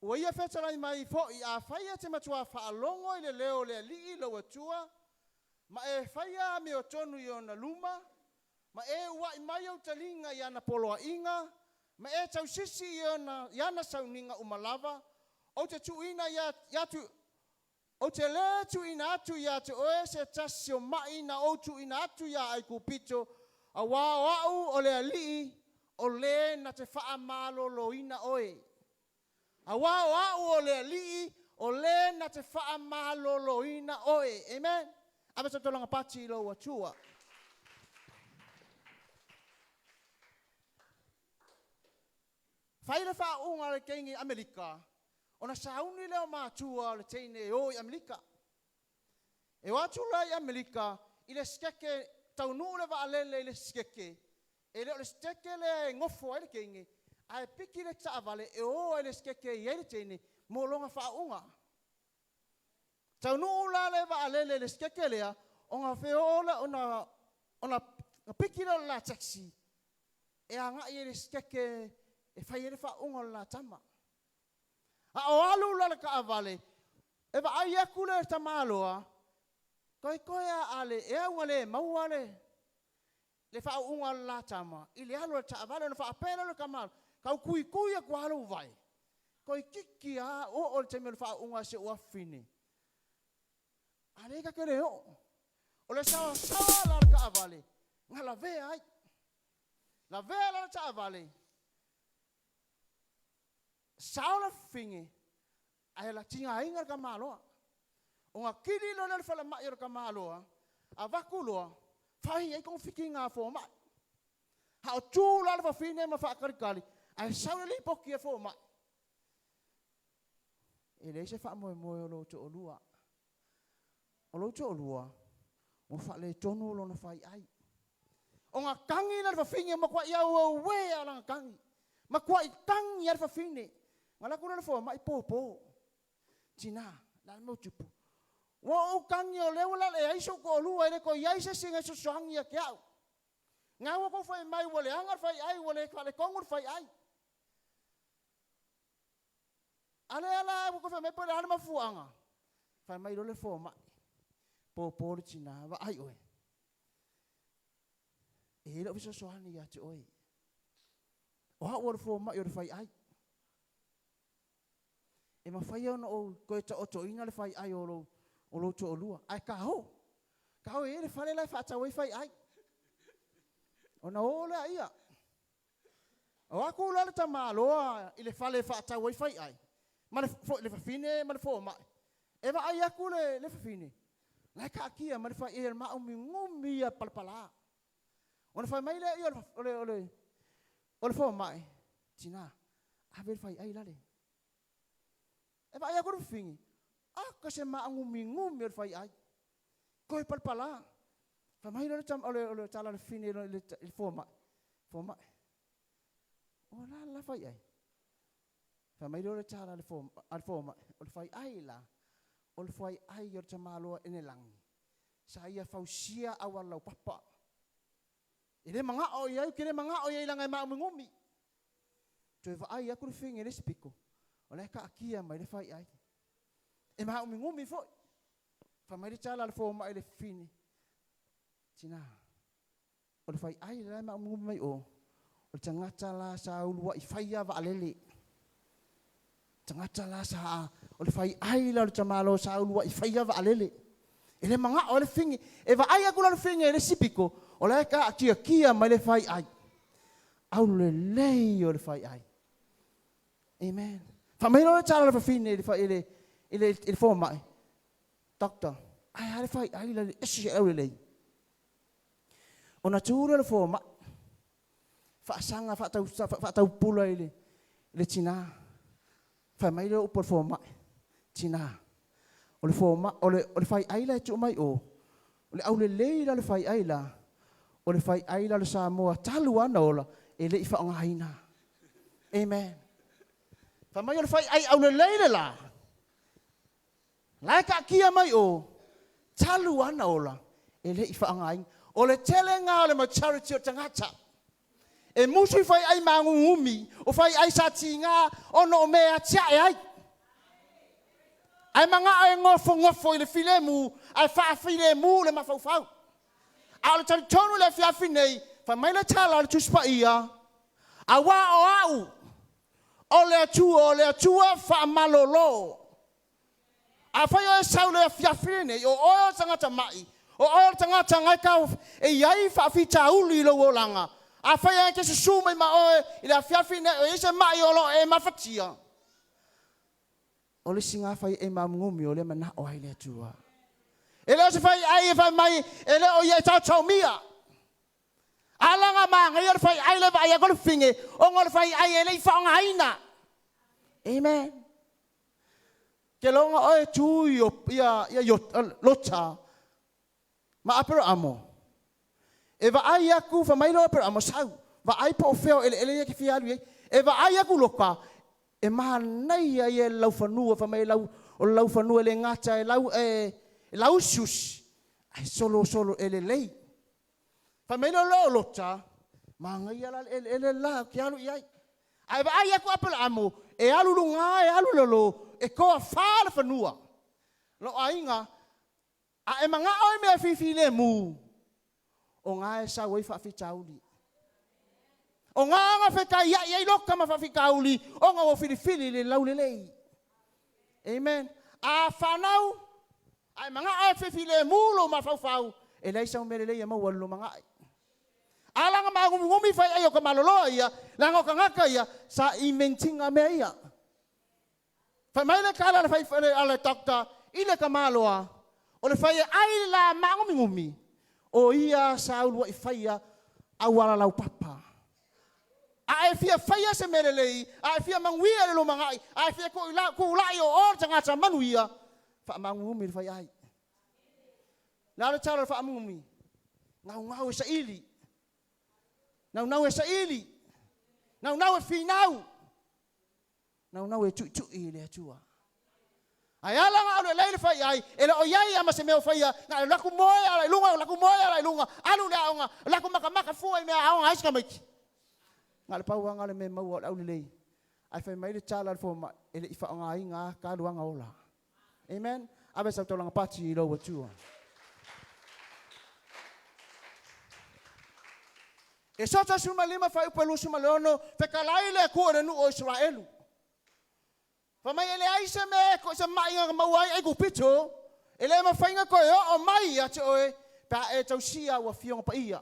Ua ia whetara mai fo I a whaia te matua whaalongo I le leo le li lo atua. Ma e whaia me o tonu I ona luma. Ma e ua I mai au talinga I ana poloa inga. Ma e tau sisi I ana sauninga umalava. O te tuina o te le tuina atu ia te oe se tasi o mai na o tuina atu ia ai kupito. A wā o au o le alii o le na te wha malo loina oe. A wā o au o le alii o le na te wha malo loina oe. Amen. Abesa tolanga pati lo atua. Whaile wha unga le kengi Amerika, ona sauni leo mātua le teine o I Amerika. E watu lai Amerika, I le skeke, taunu le wa alele I le skeke, e leo le skeke le ngofo ai le kengi, a e piki le taavale e o ai le skeke I le teine, mo longa wha unga. Taunu la le wa alele le skeke lea, onga whiola ona piki le la taxi, e anga I le skeke, e whai ere wha unga la tama. A o alu la ka avale, e wa ai aku le tamaloa, koe a ale, e au ale, mau ale, le wha unga la tama, I le alu le ta avale, na wha apena le kamalo, kau kui a kua alu vai. Koe kiki a o le teme le wha unga se ua fine. Ale ka kere o. O le sawa la ka avale, nga la vea ai. La vea la ta avale, saola finge ai la tinga inga ka maloa o nga kili lo le fala mai ka maloa a vakuloa fai ai kon fikinga fo ma ha o tu la le fine ma fa karikali ai saola li poki fo ma e le se fa mo o lo to olua o fa le tonu lo na fai ai o nga kangi la finge ma kwa ia o we ala kangi ma kwa I tangi ia fine ngala kuna le fo mai popo tina la mo tupu wo o kangi o le wala le aiso ko lu ere ko ia se singa so sangi ya kiau ngawa ko fai mai wole anga fai ai wole ka le kongur fai ai ala ko fai mai po le ma fuanga fai mai lo le fo mai popo tina va ai oe e lo viso so hani ya te oe o ha o fo mai o fai ai E mawhai ona o koe ta oto ina le whai ai o lo to o lua. Ai ka ho. Ka ho e le whale lai whaatau i whai ai. Ona o le ia. O aku la le tamaloa i le whale whaatau i whai ai. Ma le whawhine, ma le whawa mai. E wa ai aku le whawhine. Lai ka akia ma le whai e ma umi ngumi a palpala. Ona whai mai le ia o le whawa mai. Tina, ave le whai ai lale. E wa ai aku le whawhine. Ka se ma ngumi ngumi o le whai ai. Koe palpala. Whai mai le tala le whine le whawa mai. Whawa mai. O la whai ai. Whai mai le tala le whawa mai. O le whai ai la. O le whai ai o le tamaloa ene langi. Sa ia whausia awa lau papa. E le manga o iau, ke le manga o iau langai maa ngumi. Toi wa ai aku le whinge le spiko. O le ka akia mai le whai ai. E maa ngumi foi. Whai mai le tala le whawa mai le whine. Tina. O le whai ai le maa ngumi mai o. O le tangata la sa ulua i whaia wa alele. Tangata la sa o le whai ai la le tamalo sa ulua i whaia wa alele. E le manga o le whinge. E wa ai aku la le whinge le sipiko. O le ka akia kia mai le whai ai. Au le lei o le whai ai. Amen. Whamero le tala le whawhine le whawa mai. Doctor. Ai le whai ai la le esi au le lei. O na tūra le whawa mai. Whaasanga whaatau pula i le tina. Whai mai le upo le whawa mai. Tina. O le whawa mai. O le whai ai la tu mai o. O le au le lei la le whai ai la. O le whai ai la le Samoa. Talu ana ola. E le i whaongaina. Amen. Whai mai o le whai ai au le lei le la. Lai ka kia mai o. Talu ana ola. E le i whaongaina. O le tele ngā o le maturity o tangata. E musu i whai ai mangungumi. O whai ai sa ti ngā ono o mea tia e ai. Ai manga ai ngofo i le filemu. Ai whaafile mu le mawhauwhau. A le talitonu le fiafi nei. Whai mai le tala le tuspa ia. A wā o au. O le atua wha malolo. A whai o e sau le fiafi nei. O oe tangata mai. O oe tangata ngai kau. E iai whaafi tauli lo o langa. A whai ai ke susu mai ma oe. I le fiafi nei. O ise mai o lo e mawhatia. O le singa whai e mamngumi o le mana o ai le atua. E le se whai ai e whai mai. E le o iai tau mia. Alanga ma ngai o fai ai le vai agol finge o ngol fai ai ele fa nga aina. Amen. Ke longa o tu ia lota. Ma apero amo. E va ai aku fa mai lo apero amo sau. Va ai po feo ele ke fialu e va ai aku loka. E ma nei ai e lau fanua fa mai lau o lau fanua le ngata e lau sus. Ai solo ele lei. Pamelo lo lota, mangai ala ele la ki alu iai. Ai ba ai aku apel amo, e alu lunga e alu lolo, e ko fa le fanua. Lo ainga, a e manga oi me fifi le mu. O nga e sa wei fa fi tauli. O nga fe ka ia loka ma fa fi kauli, o nga o fili le lau le lei. Amen. A fanau, ai manga ai fifi le mu lo ma fau. E lai sa me le ia ma walu manga ai. Alanga ma ngumi fai ayo ka malolo ia, langa ka ngaka ia sa imentinga me ia. Fai mai le kala fai ale doctor ile ka maloa. O le fai ai la ma ngumi. O ia sa ulua I fai awala lau papa. A e fia fai se merelei, a e fia mangwia le lo mangai, a e fia ko la o tangata manuia. Fa ma ngumi fai ai. La le tala fa ngumi. Ngau sa ili. Nau e sa ili. Nau e finau. Nau e tu le atua. Ai ala nga ole leile fai ai. Ele o iai ama se meo fai ai. Nga laku moe ala ilunga, laku moe ala ilunga. Alu le aonga, laku maka fua I mea aonga aiska maiki. Nga le pau anga le me maua au le lei. Ai fai mai le tala le foma. Ele I whaonga ai ngā kāluanga ola. Amen. Abe sa tolanga pati I lo atua. E sota suma lima fai upelu suma leono fe kalai le kuore nu o Israelu. Fa mai ele ai se me ko se mai nga mawai ai ku pito. Ele ma fainga ko o mai ya te oe pa e tau sia wa fionga pa ia.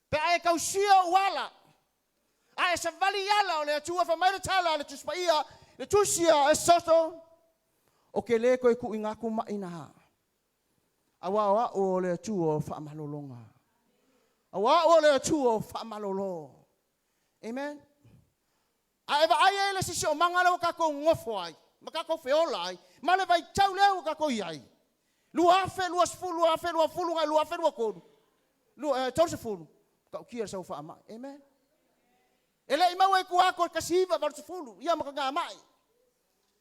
Pa e kau sia wala. Ai se vali yala o le tua fa mai tala le tus pa ia le tusia e soto. O ke le ko ku inga ku mai na. Awa o le tua fa malolonga. Awa o le tua fa malolo. Amen. Ai ba ai le sisi o mangalo ka ko ngofo ai. Maka ko feola ai. Male vai tau leo ka ko iai. Lua fe lua sfulu afe lua fulu ngai lua fe lua kodu. Lua tau se fulu. Ka kia sa fa ama. Amen. Ele ima we ku ako kasiva var se fulu. Ia maka nga mai.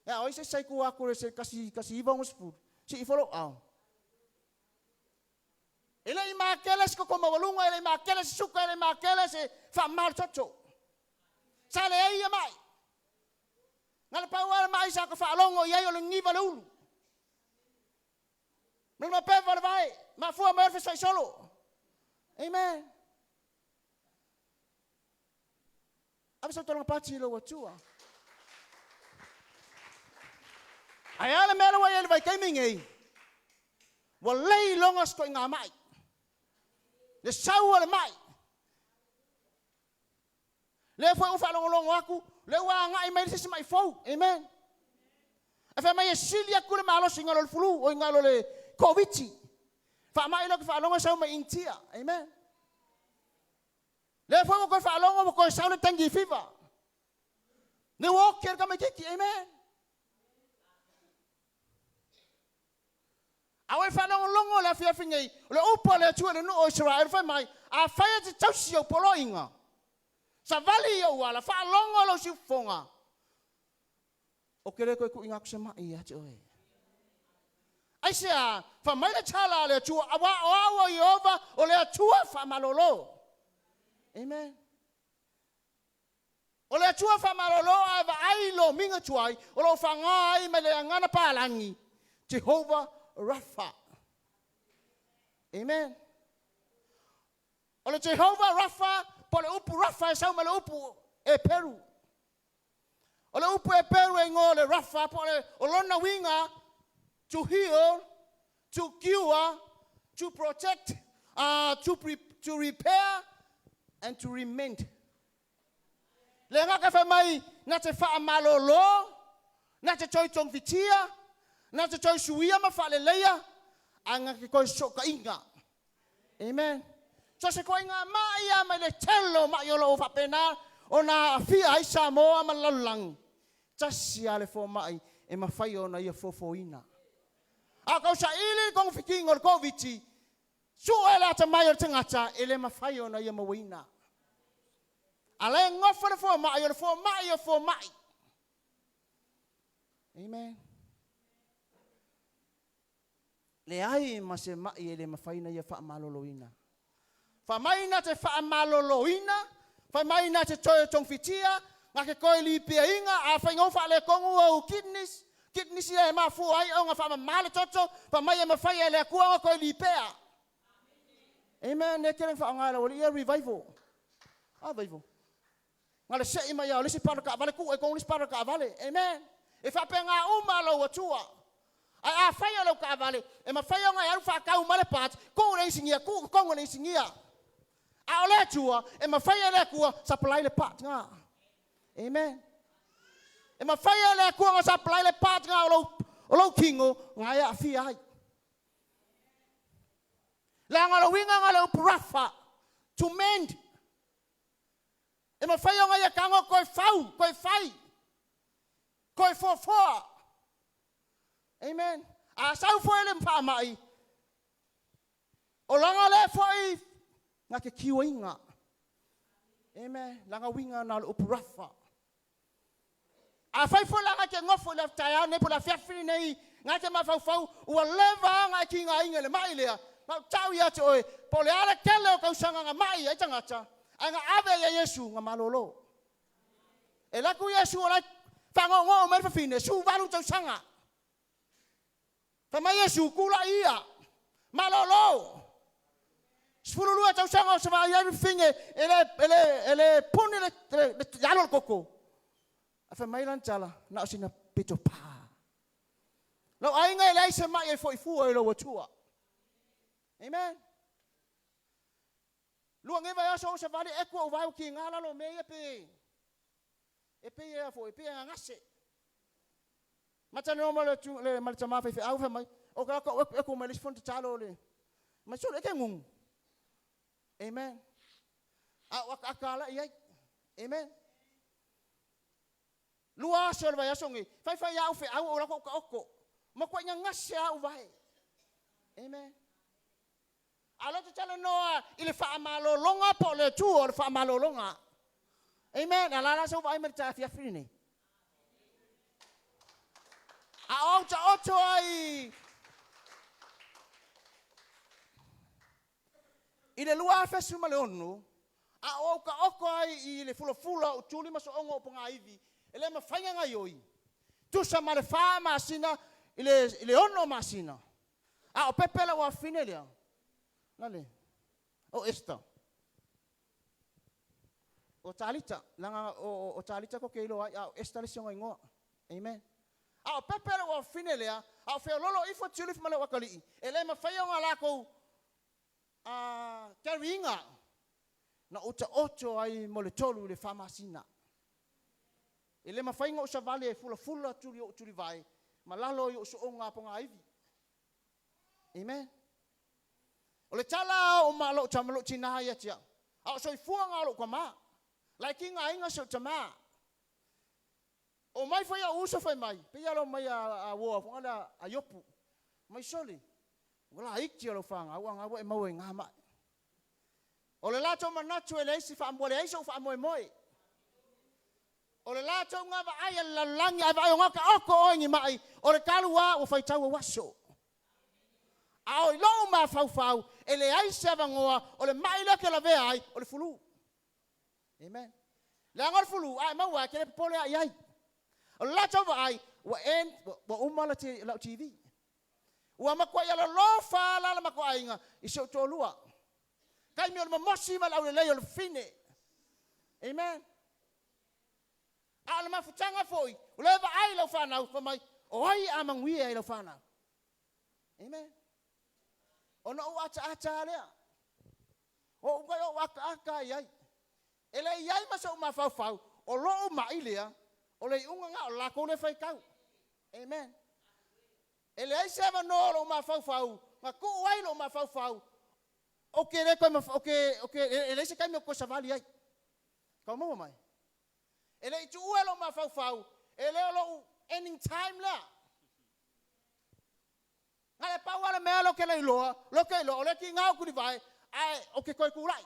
Ya oi se sai ku ako se kasiva mo sfulu. Si follow out. Ele ima keles ko mawalunga ele ima keles suka ele ima keles fa mal toto. Sale ai mai. Ngale pa mai sa ko fa longo ia yo ngi va lu. Não pe va vai, ma fu ma fe sai solo. Amen. Abisa tolong pati lo watua. Ayala melo wa ele vai kaimingi. Wa lei longas ko nga mai. Le sau le mai. Le foi un fa longo aku, le wa nga mai se mai fou. Amen. Afa mai silia ku le malo singalo le flu o ngalo le COVID. Fa mai lo fa longo sau mai intia. Amen. Le foi ko fa longo ko sau le tangi fever. Ne walk ker ka mai kiki. Amen. Awe fa longo la fia fingi. Le upo le tu le no Israel fa mai. A fa te tausi o polo inga. Sa vali o wala fa longo lo si fonga. O kere ko ku inga ku se mai ya oe. Ai sia fa mai le chala le tu awa o Yehova o le tua fa malolo. Amen. O le tua fa malolo ava ai lo minga tuai o lo fa ngai me le ngana palangi. Jehovah Rapha. Amen. O le Jehovah Rapha po le upu Rapha sa ma le upu e Peru. O le upu e Peru e ngo le Rapha po le o lona winga to heal, to cure, to protect, to repair and to remend. Le nga ka fa mai na te fa malolo, na te toi tong fitia, na te toi suia ma fa le leia, anga ke ko so ka inga. Amen. So se ko inga mai ya mai le telo mai yo lo fa pena ona fi ai Samoa ma lalang. Tasia le fo mai e ma fai ona ia fofoina. A ko sa ile kong fiking or COVID. Su ela ta mai o tangata ele ma fai ona ia mawina. Ale ngofa le fo mai o fo mai. Amen. Le ai ma se mai ele ma fai na ia fa maloloina. Fa mai na te fa maloloina, fa mai na te toe tong fitia, nga ke koi li pia inga, a fa ngofa le kongu o kidneys. Kidneys ia ma fu ai o nga fa male toto, fa mai ma fai ele kuanga koi li pia. Amen. Ne kere fa ngala wali ia revival. Ah revival. Ngala se ima ia lisi para ka vale ku e kong lisi para ka vale. Amen. E fa penga uma lo watua. Ai a fai lo ka vale. E ma fai nga ia fa ka uma le pat, ko re singia ku ko re singia. A ole tua e ma fai ele ku supply le pat nga. Amen. E ma fai ele ku nga supply le pat nga o lo kingo nga ia fi ai. La ngalo winga ngalo prafa to mend. E ma fai nga ia kango koi fau, koi fai. Koi fo. Amen. A sau fo ele mpa mai. O langa le foi nga ke kiwa inga. Amen. Langa winga na lo prafa. A fai fo langa ke ngofo le taya ne po la fiafini nei nga te ma fau o leva nga kinga inga le mai le. Ma tau ia te oe, po le ala kele o kausanga nga mai ai tangata, ai nga ave ia Yesu nga malolo. E laku Yesu o lai whangongo o merfa fine, su walu tau sanga. Whama Yesu kula ia, malolo. Spululua tau sanga o sa wa iari finge, ele puni le yalo koko. Afa mai lan chala na sina pito pa. Lo ai ngai lai se mai foi fu ai lo watua. Amen. Luang e vai aso se vale eku o vai ki ngala lo me pe. E pe e foi pe ngase. Mata no mo le mal chama fe au fa mai. O ka ko eku me lis fon chalo le. Ma so le ke ngung. Amen. Akala ia. Amen. Lua so le vai aso ngi. Fai au fe au o ko ko. Ma ko ngase au vai. Amen. Alo te tala noa ile fa malo longa po le tu o fa malo longa. Amen. Ala la so vai merta fia fini. A oto ai. Ile lua fa suma le onu. A o ka oko ai ile fula o tuli maso ongo ponga ivi. Ele ma fanga nga yoi. Tu sa male fa masina ile ono masina. A o pepela wa finelia. Nale. O esta. O talita. Langa o talita ko keilo ai. O esta le sionga ingoa. Amen. A o pepele wa finelea. A o feololo ifo tulif male wakali. Ele ma fayonga lako. Karinga. Na oto ai mole tolu le famasina. Ele ma fainga o savale fula tuli vai. Malalo yo so onga ponga ivi. Amen. Ole tala o malo chamalo china ya tia. A so ifuanga lo kwa ma. Like inga inga so tama. O mai foi a uso foi mai. Pe ya lo mai a wo fo ala a yopu. Mai soli. Wala ikti lo fanga awanga wa e mau nga ma. Ole la to manacho ele si fa mbole ai so fa moi. Ole la to nga va ai la langi ai va nga ka oko ongi mai. Ole kalua o fai tau waso. Ao lo ma fau ele ai sava ngoa ole mai la ke la ve ai ole fulu. Amen. La ngol fulu ai ma wa ke pole ai. Ole la to ai wa en wa umala ti la TV. Wa ma ko ya lo fa la ma ko ai nga iso to lua. Kai mi ole mosi ma la ole ole fine. Amen. Ala ma futanga foi. Ole va ai lo fa na ko mai oi amangwi ai lo fa na. Amen. Ono o acha lea. O ko o aka yai. Ele yai maso ma fau. O lo ma ilea. O le unga nga o la ko le fai kau. Amen. Ele ai seva no lo ma fau. Ma ku wai lo ma fau. O ke le ko ma ele se kai me ko savali ai. Ka mo mai. Ele tu lo ma fau. Ele lo ending time la. Ngale pa wala me lo ke lo le ki ngau ku di vai ai o ke koi ku lai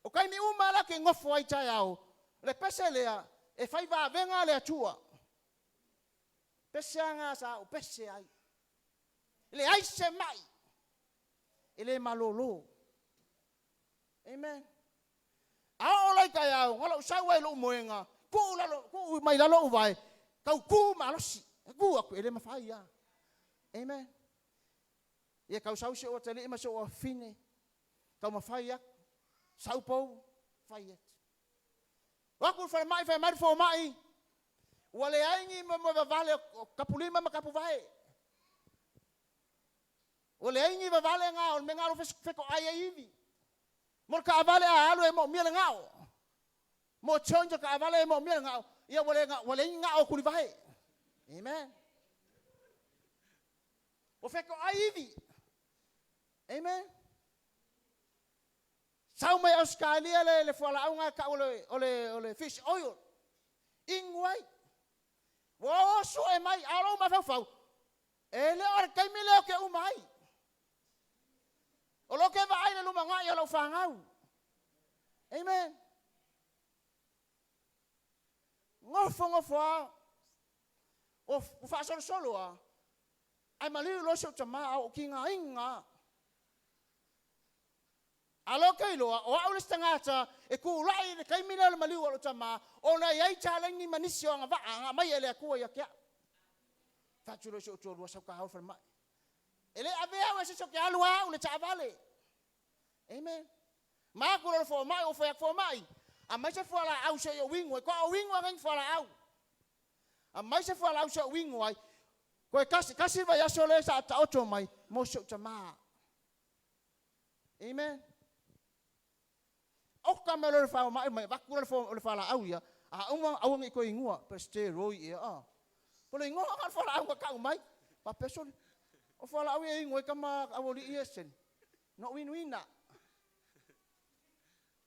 o kai mi uma la ke ngofo ai tai au le pese lea e fai va venga le atua pese anga sa o pese ai le ai se mai ele malolo amen a o lai kai au ngalo sa wai lo moenga ku mai la lo vai kau ku malosi ku aku ele mafai ya. Amen. Ia kau sau se o tele ma so o fine. Kau ma fai ak. Sau pou fai et. Wa ku fa mai fo mai. Wale aingi mo vale kapulima ma kapu vai. Wale aingi va vale nga o menga lo feko ai ivi. Mo ka vale a alo e mo miele nga o. Mo chonjo ka vale e mo miele nga o. Ia wale nga o ku vai. Amen. O feko aivi. Amen. Sau mai Australia le fola aunga ka ole fish oil. Ingwai. Wo so e mai alo ma fau. Ele or kai mile ke umai. O lo ke va ai le luma nga lo fangau. Amen. Ngofo. O fa solo a. Ai mali lo so tama o kinga inga. Alo kai lo o au stangata e ku lai kai mina mali lo tama ona yai challenge manisio nga va mai ele ku ya kya. Fa chulo so to lo sa ka ha fa mai. Ele ave wa so ke alwa o le chavale. Amen. Ma ku lo fo mai o fo mai. A mai se fala au se o wingo, ko o wingo ngai fala au. A mai se fala au se o wingo ai. Ko kasi vai aso le sa ta oto mai mo se tama. Amen. O ka me le fa mai va ku le fala au ya. A uma au ngai ko ingua pe ste roi e a. Po le ngoa ka fala au ka mai. Pa peso. O fala au e ngoi ka ma au li esen. No win-wina.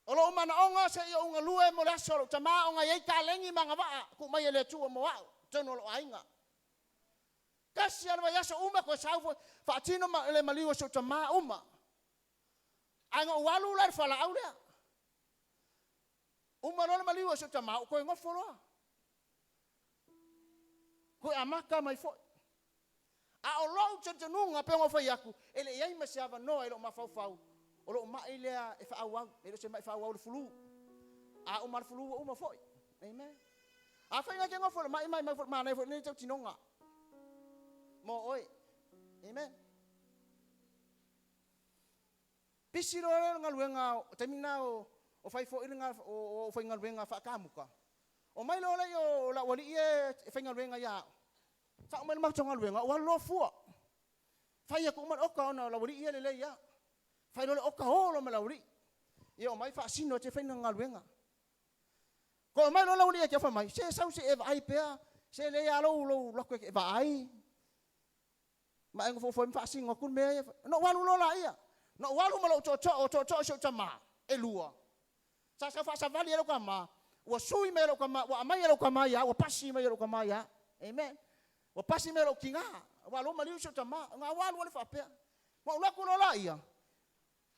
Olo mana onga se ia unga lue mo laso tama onga ye ka lengi manga va ku mai le tu mo wa tono lo ainga. Kasi ala ya so uma ko sa fa tino ma le maliwa so tama uma. Anga walu la fala au le. Uma no maliwa so tama ko ngo folo. Ko amaka mai fo. A o lo tonu pe ngo fa yaku ele yai ma se ava no ele ma fau. O lo mai lea e fa awau, e lo se mai fa awau le fulu. A o mar fulu o ma foi. Amen. A fa nga ke ngo fo mai ma nei fo nei tau tinonga. Mo oi. Amen. Pisiro le nga luenga termina o fai fo nga o fai nga luenga fa kamuka. O mai lo le yo la wali e fai nga luenga ya. Fa mai ma tonga luenga o lo fu. Fai ya ko ma o ka na la wali e le ya. Fai lo o ka holo me lauri. Ia o mai fa sino te fai nga luenga. Ko mai lo lauri e ke fa mai. Se sau se e vai pea. Se le ya lo ko e vai. Ma ngo fo fa singo kun me. No walu lo la ia. No walu ma lo to so tama e lua. Sa fa sa vali lo kama. Wa sui me lo kama, wa mai lo kama ya, wa pasi me lo kama ya. Amen. Wa pasi me lo kinga. Wa lo ma liu so tama. Nga walu le fa pea. Wa lo ko lo la ia.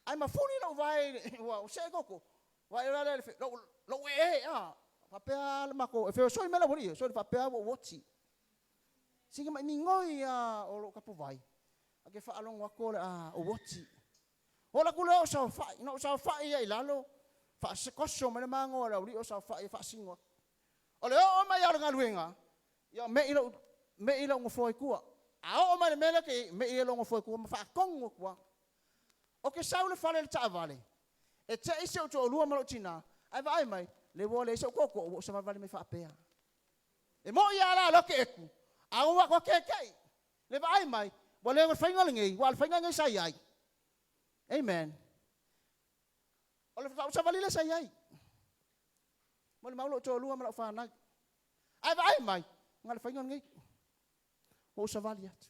Ai ma funi lo vai wa se koko wa era le lo e a papea le mako e fe so me la bori so le papea wo woti singa mai ni ngoi a o lo kapu vai a ke fa along wa ko a o woti o la kulo so fa no so fa ia ilalo fa se koso me mango la uri o so fa fa singo o le o mai ala ngaluenga ya me ilo ngo foi ku a o mai me la ke me ilo ngo foi ku ma fa kongo ku. O ke saule fale le ta vale. E te ise o to lua malo tina. Ai vai mai le vole ise koko o sa vale me fa pea. E mo ia la lo ke eku. A wa ko ke kai. Le vai mai vole ngo fainga ngi, wal fainga ngi sai ai. Amen. O le sa vale le sai ai. Mo le malo to lua malo fa na. Ai vai mai ngal fainga ngi. O sa vale at.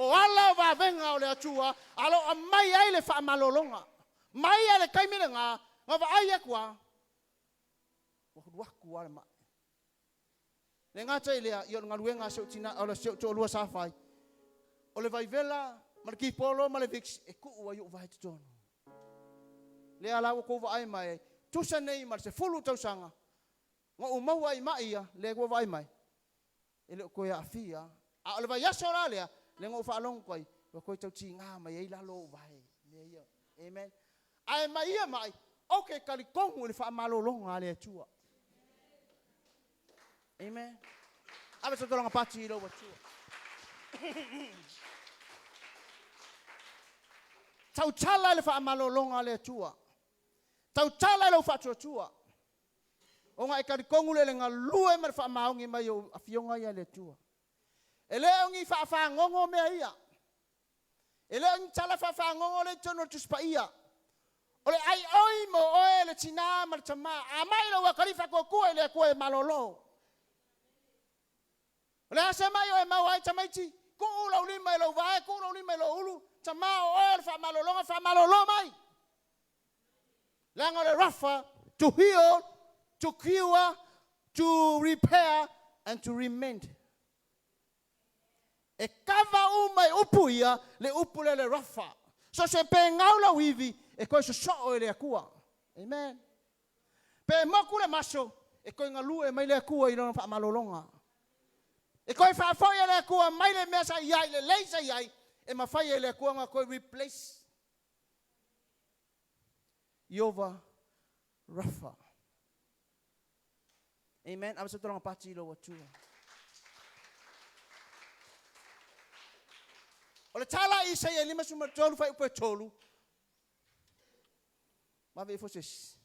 O ala va venga o le atua, alo a mai ai le fa malolonga. Mai ai le kaimina nga va ai akwa. O waku ala ma. Le ngata ile yo ngaluenga so tina ala so to lua safai. O le vaivela, ma ki polo ma le vix e ku wa yo vai tono. Le ala ko va ai mai. Tu sa nei ma se fulu tau sanga. Nga o mau ai mai ia le ko vai mai. Ele ko ya fia. A le vai asoralea. Le ngo fa long koi ko tau ti nga mai la lo vai le ia amen ai mai okay kali kongu le fa malo longa le tua amen ave so longa pati lo wa tua tau tala le fa malo longa le tua tau tala lo fa tua o nga kali kongu le nga lue ma fa maungi mai o afionga ia le tua. Ele ngi fa ngongo me ia. Ele ngi tala fa ngongo le tono tuspa ia. Ole ai oi mo oe le tina mar tama. Amai lo wa kalifa ko ku ele ko e malolo. Ole asa mai o e mawai tamaiti. Ku lo li mai lo vai, ku lo li mai lo ulu. Tama o fa malolo mai. Lango le rafa to heal, to cure, to repair and to remend. E kava umai upu ia le upu le rafa. So se pe ngaula wivi e koe so o le akua. Amen. Pe moku le maso e koe ngalu e mai le akua i lona wha malolonga. E koe wha whai le akua mai le mesa iai le leisa iai e ma whai le akua nga koe replace. Yova rafa. Amen. Aba sa tolong pati lo watua. O le tala i se e lima suma tolu fai upe tolu. Wawe foses.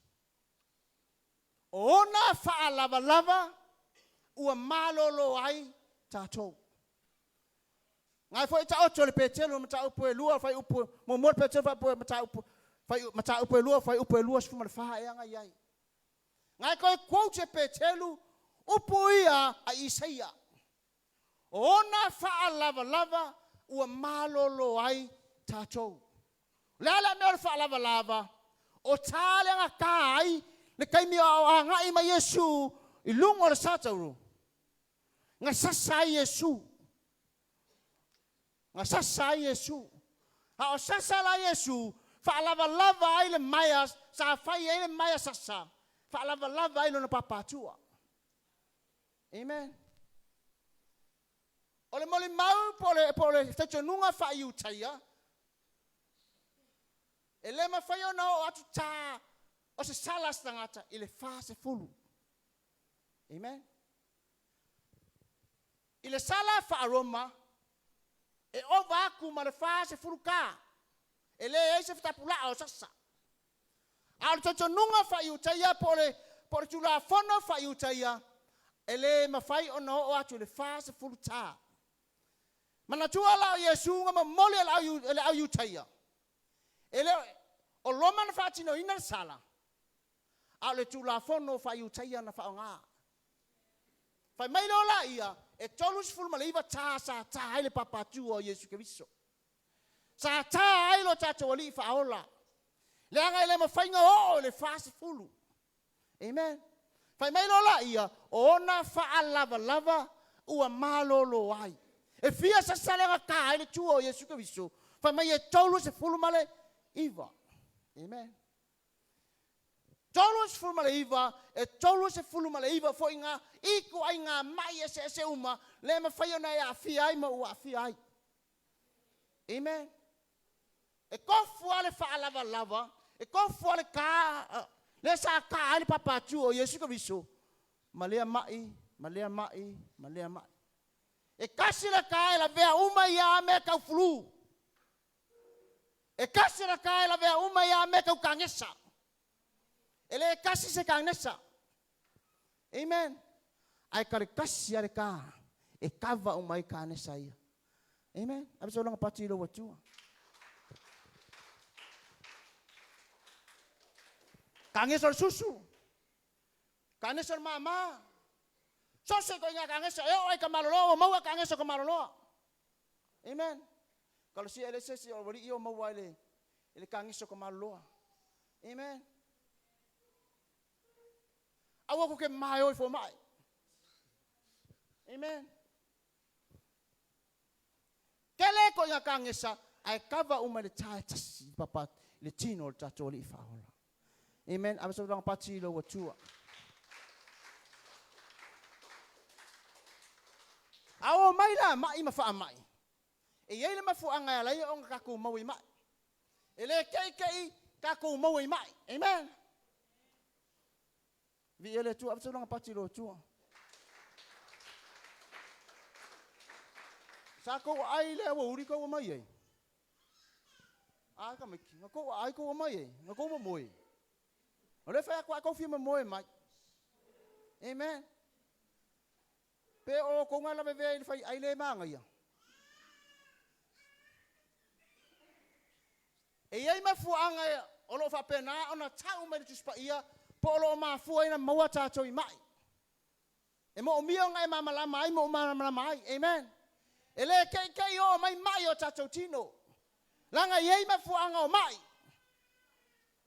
Ona fa lava ua malolo ai tatou. Ngai foi ta ocho le petelo mata upo lua fai upo mo mo petelo fai mata upo lua fai upo lua sfuma fa ia ngai ai. Ngai ko quote petelo upo ia a Isaia. Ona fa lava ua malolo ai tatou. Lala me fa lava o tale nga kai le kai mi a ngai ma Yesu I lungo le satau. Nga sasa Yesu. Nga sasa Yesu. Ha o sasa la Yesu. Fa lava ai le maya. Sa fai ai le maya sasa. Fa lava ai le papatua. Amen. Ole moli mau pole techo nunga fa iutaya. Ele ma fai ona o atu ta. O se salas tangata. Ile fa se fulu. Amen. Ile sala fa aroma. E ova aku ma le fa se fulu ka. Ele e se fitapula o sasa. Al techo nunga fa iutaya pole tula fono fa iutaya. Ele ma fai ona o atu le fa se fulu ta. Mana tua la Yesu nga mole la iutaya. Ele o Roman fa tino ina sala. Ale tula fono fa iutaya na fa nga. Fa mai lo la ia e tolus ful malaiva ta sa ta ile papa tu o Yesu Kristo. Sa ta ile ta to li fa ola. Le nga ile ma fainga o le fast fulu. Amen. Fa mai lo la ia ona fa lava ua malolo ai. E fia sa sale nga ka ile tu o Yesu Kristo. Fa mai e tolus ful male iva. Amen. Tolus fulu malaiva e tolus fulu malaiva fo inga iko ai nga mai se uma le ma fai ona ia fia ai ma ua fia ai. Amen. E kofu ale fa lava e kofu ale ka le sa ka ale papa tu o Yesu Kristo. Malea mai. E kasi la ka la vea uma ia me ka flu. E kasi la ka la vea uma ia me ka kangesa. Ele kasi se kanesa. Amen. Ai kare kasi are ka. E kava umai kanesa ia. Amen. Abis orang pati lo watua. Kangesor susu. Kangesor mama. Sose ko inga kangesa. Ai kamalolo. Mau kangesa kamalolo. Amen. Kalau si ele se si wali iyo mau ele. Ele kangesa kamalolo. Amen. Awa ko ke mai oi fo mai. Amen. Kele ko ya kangesa ai kava uma le tai tasi papa le tino le tatoli fa hola. Amen. Abis orang pati lo watua. Awo mai la mai ma fa mai. E yele ma fu anga la yo nga ka ko mawi mai. Ele kai ka ko mawi mai. Amen. Vi ele tu abis orang pati lo tua. Sako ai le wo uri ko mai ai. Ka meki ngako ai ko mai ai. Ngako mo moi. Ole fa ko fi mo moi mai. Amen. Pe o ko ngala be ve fa ai le manga ia. E ai ma fu anga o lo fa pena ona tau me tu spa ia po lo ma fu ina mo ta to mai. E mo mio ngai ma mala mai mo ma mai. Amen. Ele kai o mai o tatou tino. Langa yei ma fuanga o mai.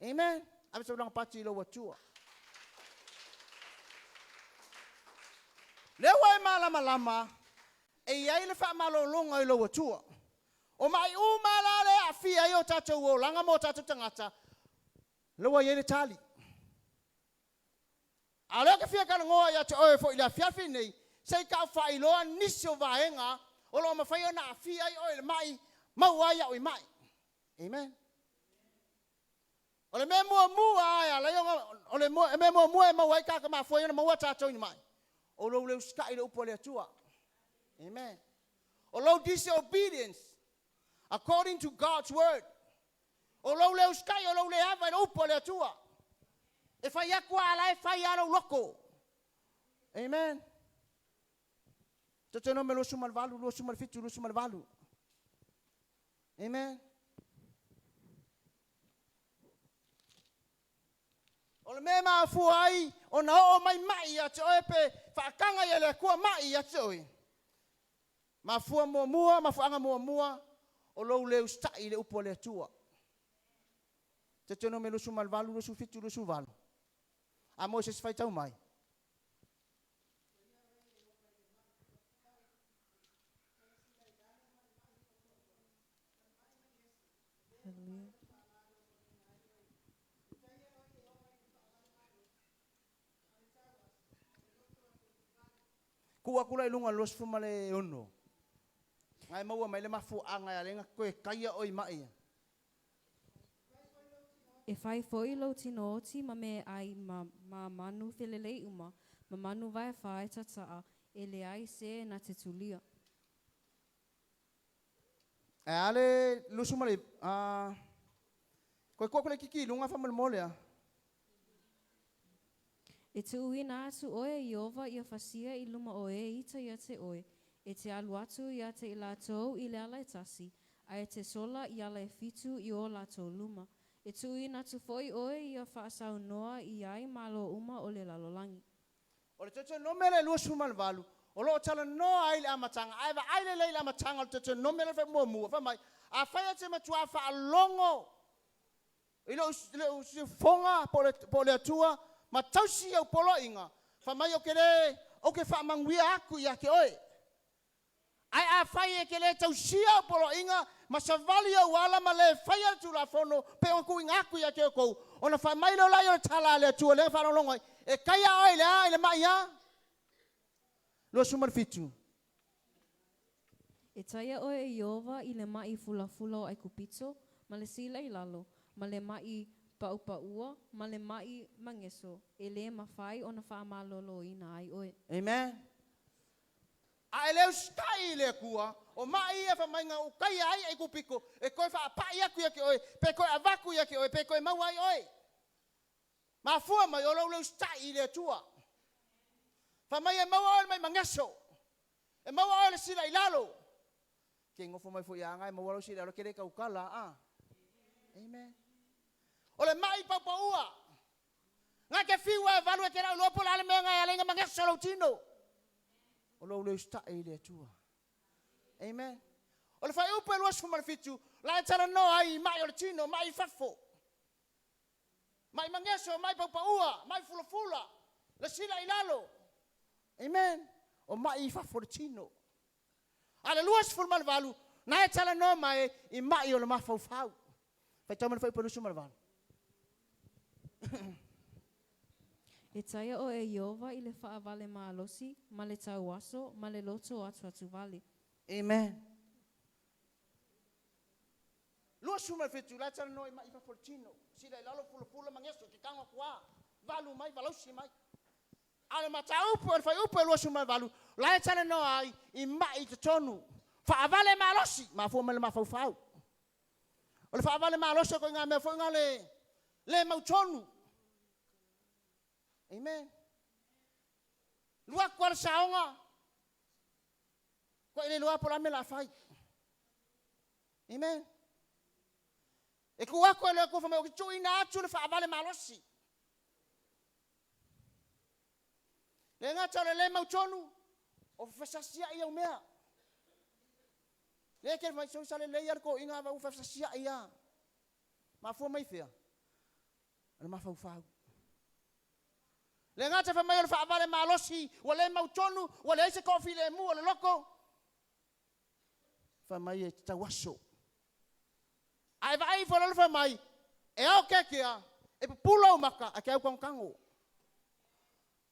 Amen. Abis orang pati lo watua. Lewa malama. E yei le fa malolonga lo watua. O mai umala le afia yo tatou o langa mo tatou tangata. Lewa yei le tali. Ale ka fia kana ngoa ya te oe fo ila fiafi nei. Sei ka fa iloa nisio vaenga. Olo ma fai ona afia ai oile mai mauai au mai. Amen. Ole me mua ai ala yo ole me mua mauai ka ma foi ona maua tatou ni mai. Olo le skai le upo le tua. Amen. Olo disobedience according to God's word. O lo le uskai o lo le ava no upo le tua. E fai aku ala e fai ana loko. Amen. Toteno me lo sumal valu, lo sumal fitu, lo sumal valu. Amen. O le mema fuai o na o mai mai a te oepe whaakanga i le kua mai a te oi. Ma fua mua, ma fuanga mua, o lou le ustai le upo le tua. Te teno me lusu malvalu, lusu fitu, lusu valu. A Moses fai tau mai. Kua kula ilunga los fumale ono. Ngai maua mai le mafu anga ya lenga koe kaia oi mai. E whai foi lo tino oti ma me ai ma manu whelelei uma, ma manu vai whai tataa, e le ai se na te tulia. E ale lusu male, koe kua kiki lunga whamal molea. E te uina atu oe i ova i a whasia i luma oe ita i a te oe, e te alu atu i a te ilatou i le ala e tasi, a e te sola i ala e fitu i o latou luma. E tu ina tu foi oe i a whaasau noa i ai malo uma o le lalolangi. O le tete nomele lusu malvalu, o lo tala noa ai le amatanga, aiva ai le leila amatanga, o le tete nomele wha mua, wha mai, a whaia te matua wha alongo, i lo usi fonga po le atua, ma tausi au polo inga, wha mai o kere, o ke wha manguia aku i ake oe. Ai a whaia ke le tausi au polo inga, ma sa vali au ala ma le whaia tu la fono, pe o ku inga aku i ake o kou, o na wha mai lo lai o tala le atua, le wha longo e kaya oe le a, le mai a, lo sumar fitu. E taia oe i ova i le mai fula o ai kupito, ma le sila i lalo, ma le mai pau-paua, ma le mai mangeso, e le mawhai o na whaamalolo ina ai oe. Amen. A eleu stai le kua, o mai e whamainga o kai ai e kupiko, e koe wha apai aku ia ke oe, pe koe avaku ia ke oe, pe koe mau ai oe. Ma fua mai o leu stai le tua. Whamai e mau oe mai mangeso, e mau oe le sila i lalo. Ke ngofo mai fui anga e mau oe sila lo kere kaukala, Amen. O le mai pau-paua. Ngā ke whiua e valu e kera ulopo la ale mea ngai alenga mangeso lau tino. O leu stai le tua. Amen. O le whai upo e luas fumarfitu, la e tala no ai mai o le tino, mai fafo. Mai mangeso, mai pau-paua, mai fula-fula, le sila i lalo. Amen. O mai fafo le tino. Ale luas fumarvalu, na e tala no mai i mai o le mafau-fau. Fai taman whai upo sumarvalu. E taia o e Iova i le whaavale maalosi, ma le tau aso, ma le loto atu vale. Amen. Lua sumar fitu, la tala no i mai fafo le tino. Sila i lalo fula-fula mangeso, ki kanga kua. Valu mai, valausi mai. Ale mata upo e fai upo e lua sumar valu. La e tala no ai i mai te tonu. Whaavale maalosi, ma fua mele mafau-fau. O le whaavale maalosi ko inga mea fo inga le mautonu. Amen. Lua kuar saonga. Ko ile lua pola me la fai. Amen. E kua ko le ko fa me o ki ina atu le whaavale maalosi. Le ngata le mautonu o fasasia ia mea. Le ke mai so sale le yar ko inga va u fasasia ia. Ma fo mai fea. Le ma fau. Le ngata fa mai o whaavale maalosi o le mautonu o le ese kofi le mu o le loko. Fa mai e tawaso. Ai vai fo le fa mai e o kekea e pulo o maka a ke au kango.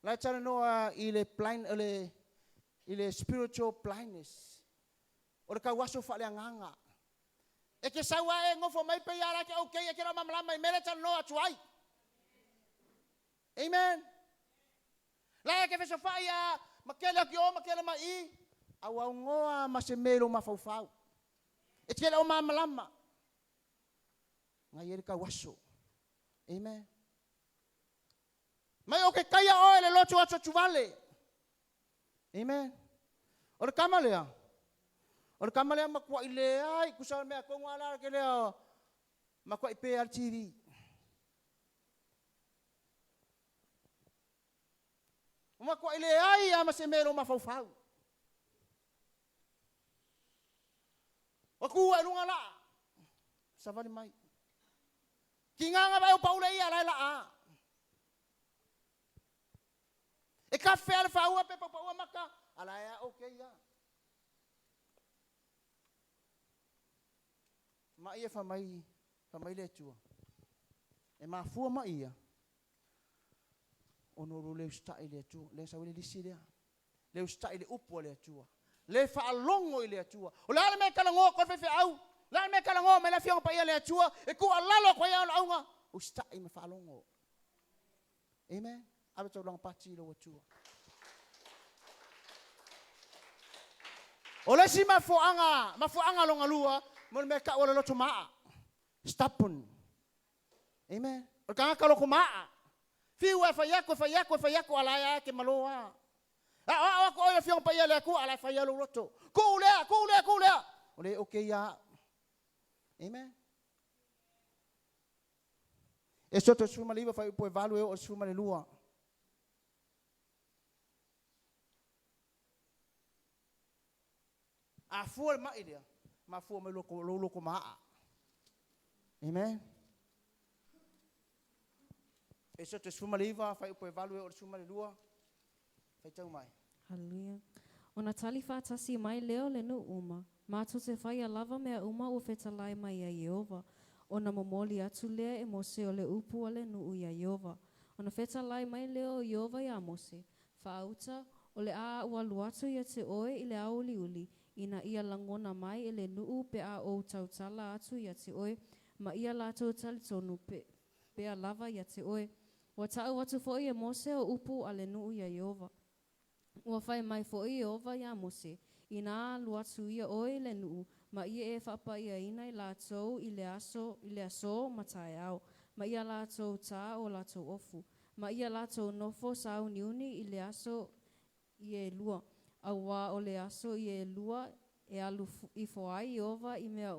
La tala noa i le spiritual blindness. O le kawaso fa le anganga. E ke sawa e ngofo mai pe yara ke okay e ke rama malama i mele tala noa tuai. Amen. La e ke feso fa ia makele ki o makele mai au au ngoa ma se melo ma fau. E ke le o ma malama. Ngai ere ka waso. Amen. Mai o ke kaya o le lotu ato tuvale. Amen. O le kamalea. O le kamalea makua i le ai kusau mea kongo ala ke lea makua i pe al TV. O makua i le ai ama se mero mafaufau. O kua e runga la. Savali mai. Ki nganga vai o paule ia la a. E ka fe ala faua pe paua maka. Ala ya okay ya. Ma ia fa mai le tua. E ma fua ma ia. Ono le sta ile tua, le sa le silia. Le sta ile upo le tua. Le fa longo ile tua. O la me kala ngo ko fe au. La me kala ngo me la fiong pa ia le tua e ku alalo ko ia aunga. O sta i me fa longo. Amen. Abe to long pati lo tua. O le si mafuanga longa lua, mo me ka o le loto maa. Stapun. Amen. O ka ka lo ko maa. Fiu e fa yako ala ya ke maloa. A ko o fiong pa ia le ku ala fa ia lo loto. Ku le. O le okay ya. Amen. E soto suma liva fa po value o suma le lua. A fua ma idia, ma fua me loko maa. Amen. E soto suma liva fa po value o suma le lua. Fa tau mai. Hallelujah. Ona tali whātasi mai leo le nu uma. Mātou te whaia lava mea uma o whetalai mai a Yehova. Ona momoli atu lea e mose o le upu o le nu ia Yehova. Ona whetalai mai leo o Yehova ia mose. Whaauta o le a ua luatu ia te oe i le a uli. Ina ia langona mai e le nuu pe a o tautala atu ia te oe. Ma ia lātou tali tonu pe a lava ia te oe. Wa tau atu foi e mose o upu a le nuu ia Yehova. Ua whai mai foi Yehova ia mose. Ina luatu ia oe le nuu. Ma ia e whapa ia ina i lātou i le aso matai au. Ma ia lātou tā o lātou ofu. Ma ia lātou nofo sau niuni i le aso i e lua. Awa o le aso i e lua e alu i foai Yehova i mea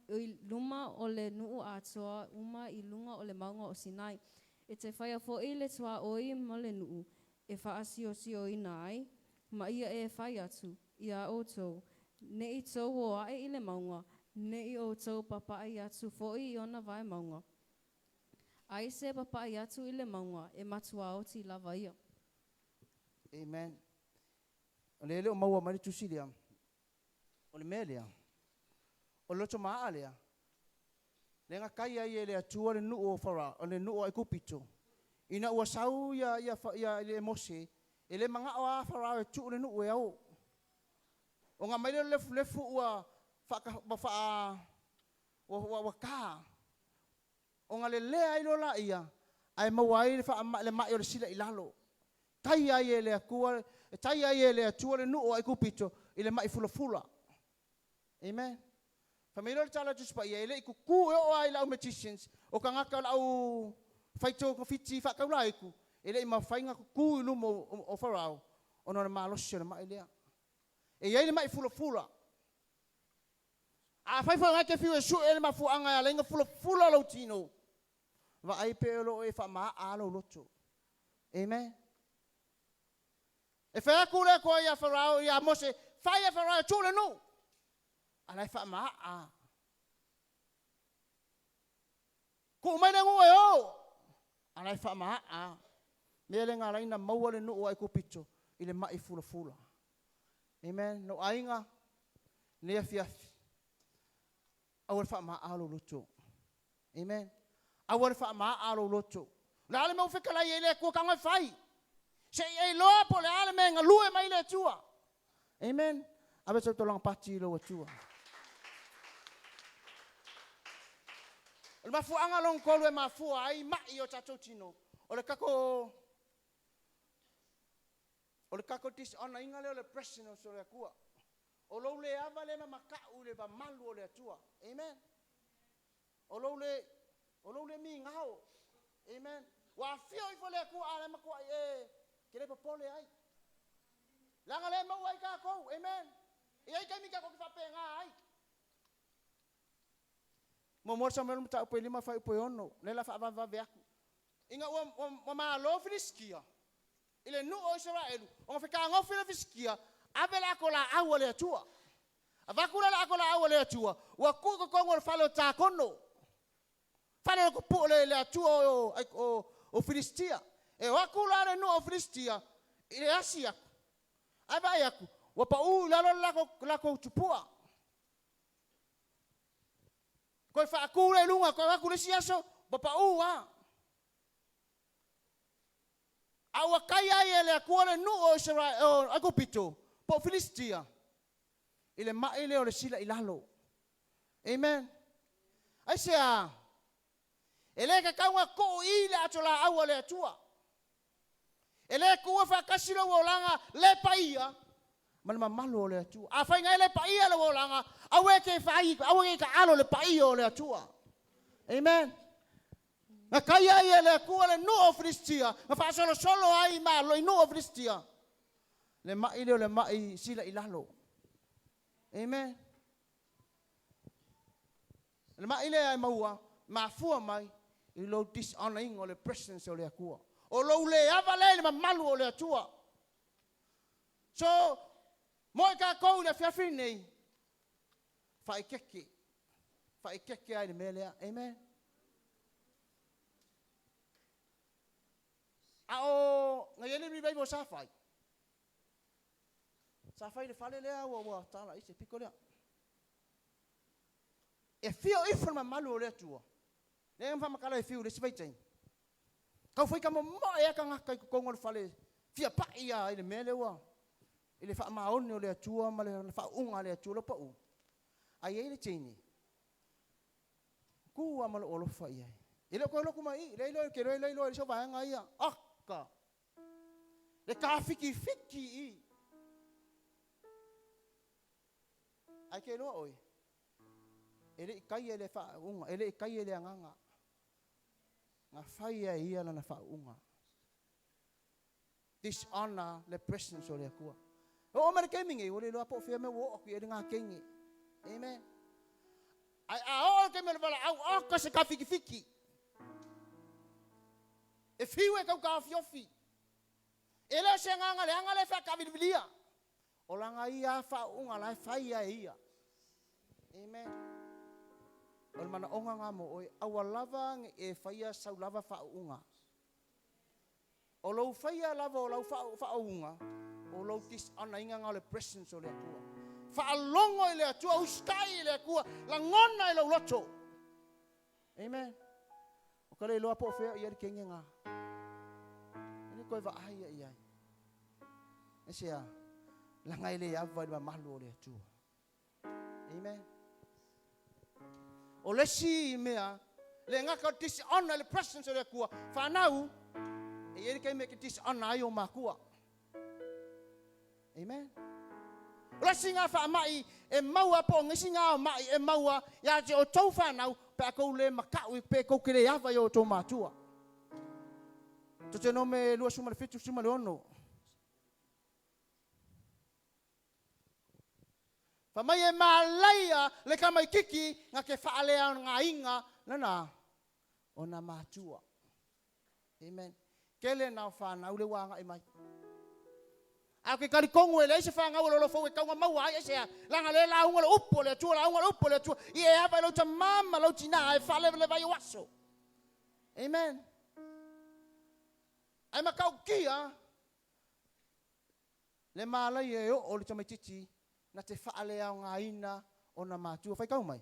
i luma o le nuu atoa uma i lunga o le maunga o Sinai. E te whaia fo i le tua oi mo le nuu. E whaasi o si o ina ai. Ma ia e whai atu. Ia o tau. Ne i tau o ae i le maunga. Ne i o tau papa i atu fo i ona vai maunga. Ai se papa i atu i le maunga. E matua o ti lava ia. Amen. O le o maua mari tusi lea. O le mea lea. O loto maa lea. Le nga kai ai e le atua le nuu o whara. O le nuu o kupito. Ina ua sau ia le mose. E le manga o a whara e tu le nuu e au. O nga mai lefu ua waka. O nga le lea ilo la ia. Ai mawai le mai o le sila ilalo. Tai ai e le akua. Tai ai e le atua le nuu o kupito. I le mai fula. Amen. Familo le tala tuspa ia ele iku ku o ai la magicians o ka ngaka la u faito ko fiti fa ka laiku ele ma fainga ku lu mo o farao ona ma lo sele ma ele e ia le mai fula a fai fa ke fiu su ele ma fu anga ya lenga fula lo tino va ai pe lo e fa ma a lo loto amen e fa ku le ko ia farao ia mose fa ia farao tu le no alai fa ma a ku mai na ngoi o alai fa ma a mele nga laina maua le no ai ku picho ile mai fula amen no ainga le afiafi awal fa ma a lo loto amen awal fa ma a lo loto la ale mo fekala ile ku ka ngai fai se ai lo po le ale me nga lue mai le tua amen abe so tolong pati lo tua. O le mafuanga long kolu e mafua ai mai o tatou tino. O le kako tis ona inga leo le president o so le kua. O lo le ava le makau le ba malu o le atua. Amen. O lo le O lo le mi ngao. Amen. Wa fio I fole ku ala ma ku e. Kile popole ai. Langa le mau ai ka ko. Amen. E ai ka mi ka ko fa pe nga ai. Mo mo sa mo ta po lima fa po ono. Le la fa va va ve. Inga o ma lo friskia. Ile nu o Israel. O fa ka ngo friskia. Avela ko la awole tua. Avakula la ko la awole tua. Wa ku ko ngol falo ta kono. Falo ko po le tua o Filistia. E wa ku la no o Filistia. Ile Asia. Abaya ku. Wa pa u la ko tupua. Ko fa ku le lunga ko ku le siaso. Ba pa u a. Awa kaya ele ku le no o Israel ako pito. Po Filistia. Ile ma ile o le sila ilalo. Amen. Ai sea. Ele ka kaunga ko ile atola awa le atua. Ele ku fa kasilo wolanga le paia. Malama malo le atua. A fa ngai le paia le wolanga. Awe ke fai, awe ka alo le paia le atua. Amen. Na kaya ile ku le no Filistia. Na fa solo ai ma lo no Filistia. Le mai le mai sila ilalo. Amen. Le mai le ai maua ma fua mai I lo dishonoring o le presence o le akua. O lo le ava le ma malu o le atua. So moi ka ko le fiafi nei. Fai keke. Fai keke ai le melea. Amen. A o ngai ele mi Bible sa fai. Sa fai le fale lea wa tala ise piko lea. E fio ifo ma malu o le atua. Le mfa makala e fiu le sivaitai. Kau foi ka mo e ka ngaka ko ngol fale. Fia pa ia ile mele wa. Ile fa maoni o le atua ma le fa unga le atua lo pa u. Ai ile tini. Ku ama lo fa ia. Ile ko lo kuma I le lo ke le lo so va nga ia. Akka. Le ka fiki I. Ai ke lo oi. Ele kai ele fa unga, ele kai ele nganga. Nga faya ia na fa unga. Dishonor the presence o le akua. O mara kemingi o le lo apo fia me wo o ki nga kengi. Amen. Ai o ke me bala au ka se ka fiki. E fiwe ka fiofi. Ele se nganga le fa ka bilia. O langa ia fa unga la faya ia. Amen. O mana onga nga mo oi awalava e faia sau lava fa unga. O lo faia lava o lo fa unga. O lo tis ana inga nga le presence o le atua. Fa longo le atua uskai le akua la ngona le loto. Amen. O kale lo apo fe ia kenga nga. Ni ko va ai ia. Esia la ngai le ava le mahlo le atua. Amen. O le si mea le ngaka dishonor le presence o le kua fa nau e ele kai me ke dishonor ai o makua. Amen. O le singa fa mai e maua po ngisinga mai e maua ya te o tau fa nau pe ko le makau pe ko kele ava yo to matua. To te no me lua suma le fitu suma le ono. Fa mai e malaya le kamai kiki nga ke faalea nga inga lana ona matua. Amen. Kele na fa na ule wanga e mai. A ke kali kongo ele se fa nga lo fo e ka nga mau ai se langa le la unga le upo le tua la unga le upo le tua i e ava lo mama lo tina e fa le vai waso. Amen. Ai makau kia le malaya o le tamatiti na te whaalea o ngā ina o na mātua. Whai kau mai?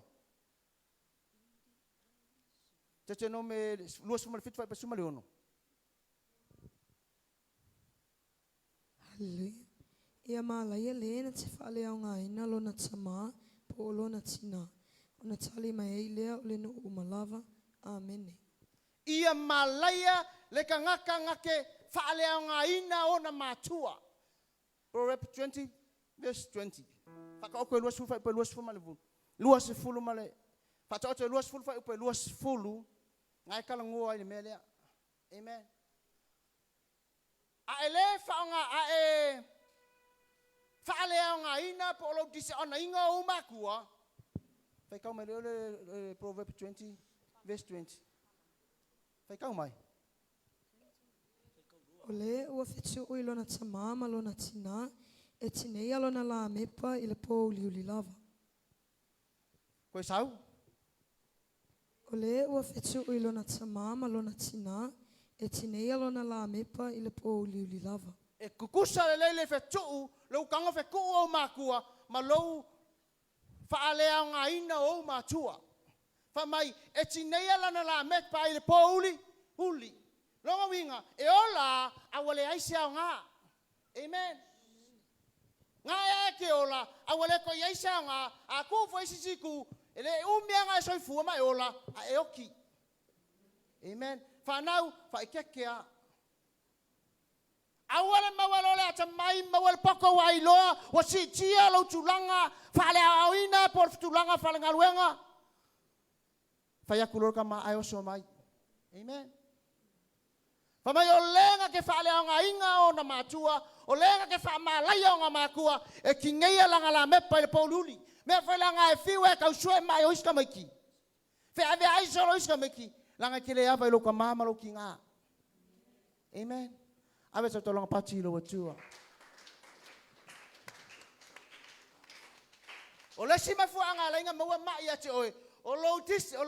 Te no me lua sumale fitu whai pa sumale ono. Hallelujah. Ia mālaia le na te whaalea o ngā ina lo na tama po lo na tina. O na tali mai ei lea o le no o malava. Amen. Ia malaia le ka ngaka ngake whaalea o ngā ina o na mātua. Proverbs 20 verse 20. Whaka oko e luas fulu whai lua sifulu male vulu. Lua sifulu male. Whata oto e lua sifulu whai upe lua sifulu. ngai kala ngua ni mele. Amen. A ele fa nga a e fa le nga ina po lo dise ona inga o makua. Fai kau mai le Proverbs 20 verse 20. Fai kau mai. Ole ua fitu ui lona tama ma lona tina e tinei alona la mepa i le po liuli lava. Koe sau? Ole ua fitu ui lona tama ma lona tina e tinei alona la mepa i le po liuli lava. E kukusa le leile fitu lo kanga fe ku o makua ma lo fa alea nga ina o matua. Fa mai e tinei alona la mepa i le po uli. Longa winga e ola awale aisia nga. Amen. Nga e ke ola awale ko aisia nga a ku fo isiku ele umia nga so fu ma ola a eoki. Amen. Fa nau fa ikekea. Awale mawalo le ata mai mawal poko wa iloa wa si tia lo tulanga fa le awina por tulanga fa le ngaluenga. Fa ya kulor kama ayo so mai. Amen. Famai o lenga ke fa le nga inga o na matua, o lenga ke fa malai o nga makua, e kingeia langa la mepa le poluli. Me fa langa e fiwe ka usue mai o iska meki. Fe ave ai solo iska meki, langa ke le ava i lo ka mama lo kinga. Amen. Ave sa tolong pati lo watua. O le sima fu anga lenga maua mai ate oe, o lo tis, o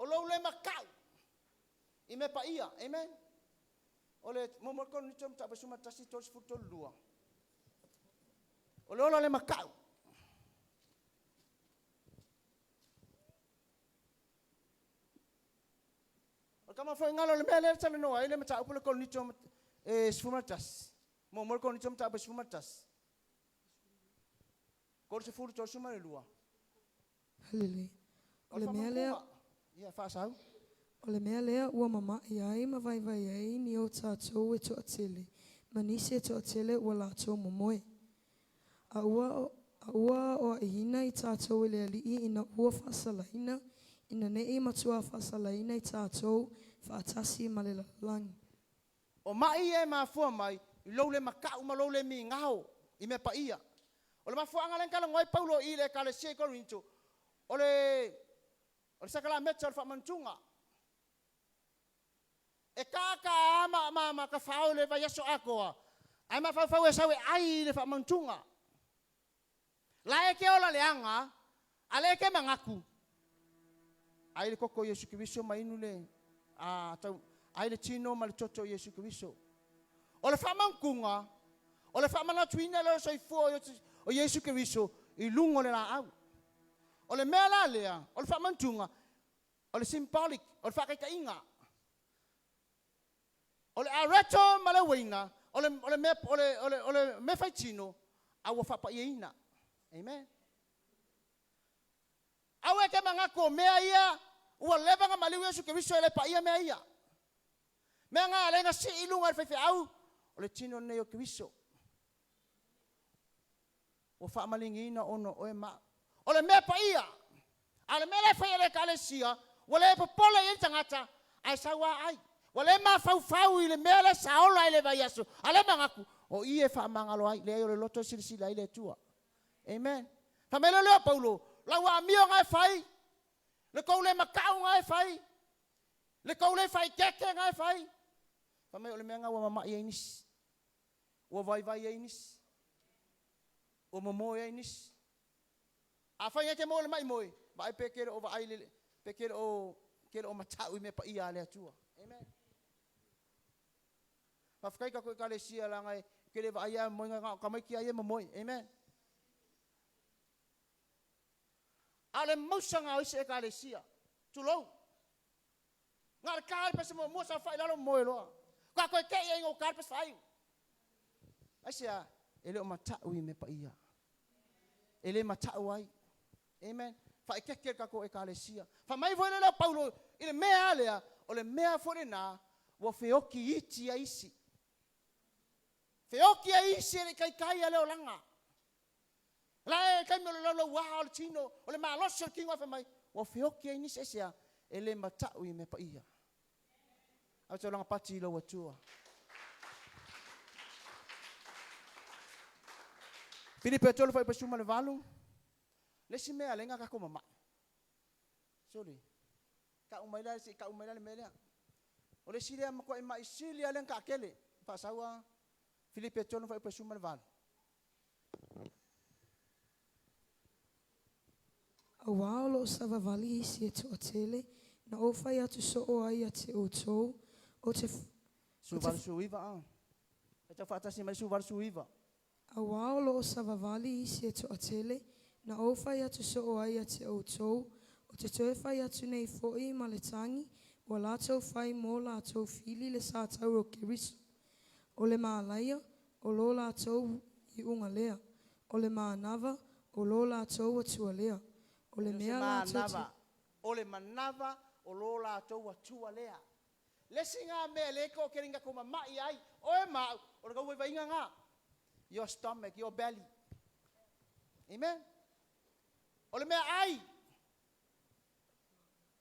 lo le makau. I me pa ia, amen. Ole momorkon ni chom ta basuma tasi tos futol lua. Ole ola le makau. O kama foi ngalo le mele tsale no ai le mata upole kon ni chom sfumatas. Momorkon ni chom ta basfumatas. Kor se furu tos suma le lua. Halele. Ole mele ia fa sau. O le mea lea ua mama i ai ma vai ai ni o tātou e toa tele. Ma nisi e toa tele ua lātou momoe. A ua o a ihina i tātou e lea lii ina ua whasalaina. Ina ne i matua whasalaina i tātou whaatasi ma le lalangi. O mai e mafua mai, i lou le makau ma lou le mi ngao, i me pa ia. O le mafua angalen kala ngoi paulo i le kale sie korinto. O le sakala metsa le whamantunga. E kaka ama ka fao le vai aso akoa. Ai ma fao e sawe ai le whamantunga. La e ke ola le anga, ale ke mangaku. Ai le koko Yesu Kristo mainu le, ai le tino ma le toto Yesu Kristo. O le whamankunga, o le whamanatuina le soifua o Yesu Kristo, i lungo le la au. O le mea la lea, o le whamantunga, o le symbolic, o le whakaikainga. Ole areto male wina, ole me faitino, awa fapa ina. Amen. Awe ke mangako mea ia, ua leva nga maliu Yesu Kristo ele pa ia mea ia. Mea nga alenga si ilunga fefe au, ole tino neo Kristo. O fa malingi ina ono oe ma. Ole mea pa ia. Ale mele fa ele kalesia, wale popole i tangata, ai sawa ai. Wale ma fau i le mele saola i le vai aso. Ale mangaku, o ie fa mangalo ai, le o le loto silisila i le tua. Amen. Fa mele leo Paulo, la wa mio ngai fai, le kou le makau ngai fai, le kou le fai keke ngai fai. Fa mele o le menga wa mama i einis, wa vai i einis, o momo i einis. A fai ngeke mo le mai moi, ba ai pekere o va ai le, pekere o matau i me pa ia le atua. Amen. Mafkai ka koe kalesia la ngai ke le vaia mo nga ka mai ki ai mo moi. Amen. Ale mosanga o se kalesia. Tulo. Ngar kal pa se mo sa fai la lo moi lo. Ka koe ke ai ngo kal pa fai. Asia ele o mata ui me pa ia. Ele mata ai. Amen. Fa ke ka koe kalesia. Fa mai voi le Paulo ile mea alea o le mea fore na wo feoki iti a isi. Feoki a isi le kai ale o langa. La e kai me lo wa o tino o le maloso kinga fa mai wo feoki a isi sia ele matau I me pa ia. Au te langa pati lo atua. Filipe tolu fai pasuma le valu. Lesi mea lenga ka koma ma. Sorry. Ka umaila si ka umaila le melea. O le silia ma ko ma isilia len ka kele. Pa sawa Filipe tolu fai pasuma le valu. A wao sa vavali si to atele na ofa ya tu so o ai ate o to o te Suval suiva a. Eta fata si mai suval suiva. a wao sa vavali si to atele na ofa ya tu so o ai ate o to o te toefa ya tu nei foi ma le tangi o lato fai mo lato fili le sa tau o keriso o le maalaia o lo lato I unga lea o le maanava o lo lato atua lea o le mea lato O le manava o lo latou atua lea. Lesi ngā mea le ko ke ringa kuma mai ai. Oe ma, o le kau vai inga ngā. Your stomach, your belly. Amen. O le mea ai.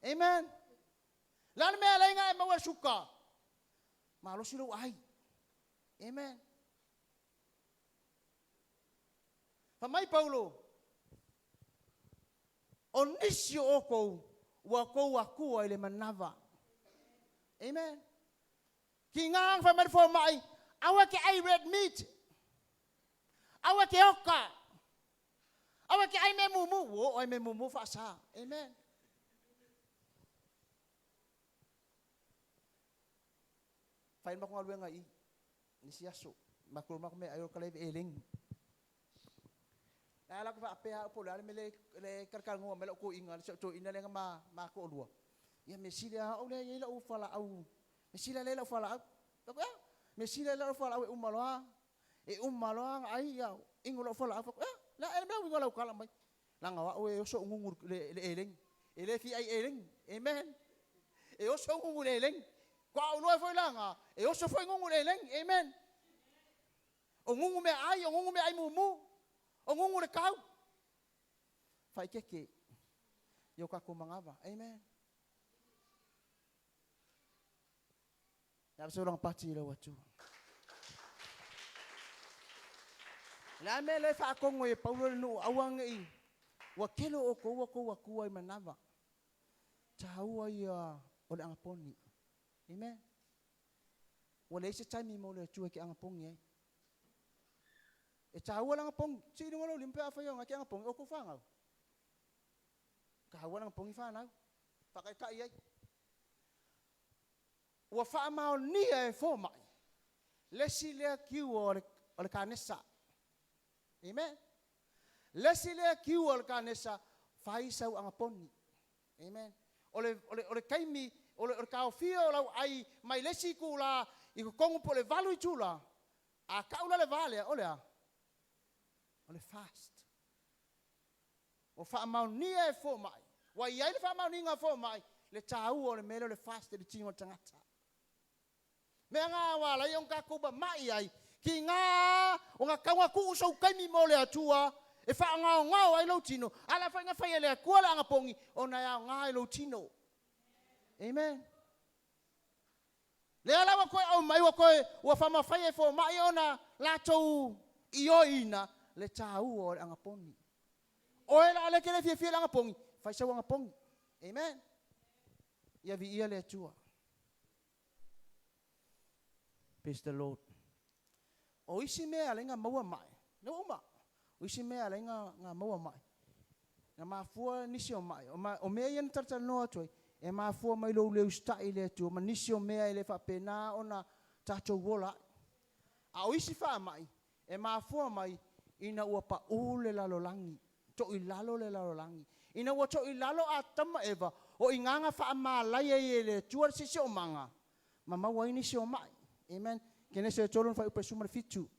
Amen. Lana mea le inga e maua suka. Ma lo silo ai. Amen. Pa mai Paulo. O nisi o kou. Wa kou akua I le manava. Amen. Ki ngang fa mai fo mai, awa ke ai red meat. Awa ke oka. Awa ke ai me mumu, wo ai me mumu fa sa. Amen. Fai ma ko alwe ngai. Ni siaso. Ma ko ma ko me ayo kale eling. Ala ko fa apea po la me le karkal ngo me lo ko inga so ina le ma ko lua. Ya mesilia o le ila u fala au. Mesilia le la fala au. Tako ya. Mesilia le fala au umaloa. E umaloa ai ya ingolo fala au. La e me ngolo kala mai. La ngawa o e so ngungur le eleng. Ele fi ai eleng. Amen. E o so ngungur eleng. Kwa no foi langa. E o so foi ngungur eleng. Amen. O ngungu me ai mumu. O ngungu le kau. Fai keke. Yo ka kumangava. Amen. Ya seorang pati le watu. La me le fa kongo e Paulo no awang I. Wa kelo o ko wa ku ai manava. Taua ia o le angaponi. Amen. Wa le se time mo le tu ke angaponi ai. E taua langa pong, si ngolo limpe afa yo ngaki angaponi o ku fanga. Ka hawa langa pongi fa na. Pakai ka ai. Wa fa ma ni e fo mai. Lesi le kiu o le kanesa. Amen. Lesi le kiu o le kanesa fai sau angaponi. Amen. Ole kaimi ole ka fio la ai mai lesi ku la I ko kongu po le valu I tula. A kaula le vale ole a. Ole fast. O fa ma ni e fo mai. Wa ia le fa ma ni nga fo mai. Le tau o le mele le fast le tingo tangata. Me nga wala yon ka kuba mai ai. Ki nga o nga kawa ku so kaimi mo le atua. E fa nga ai lo tino. Ala fa nga fa le ku la nga pongi. Ona ya nga ai lo tino. Amen. Le ala wa ko o mai wa ko wa fa ma fa e fo mai ona la tou ioina le tau o nga pongi. O ela ale kele fie la nga pongi. Fa sa nga pongi. Amen. Ia vi ia le atua. Praise the Lord. O isi mea lenga maua mai. No uma. O isi mea lenga nga maua mai. Nga mafua nisi o mai. O mea ian tartar noa toi. E mafua mai lo leu stai le atua. Ma nisi o mea ele fa pena ona tato wola. A o isi fa mai. E mafua mai ina ua pa ule lalo langi. To I lalo le lalo langi. Ina ua to I lalo a tama eva. O inganga fa ama lai e le atua sisi o manga. Ma maua nisi o mai. Amen. Kene se tolon fa upa sumar fitu.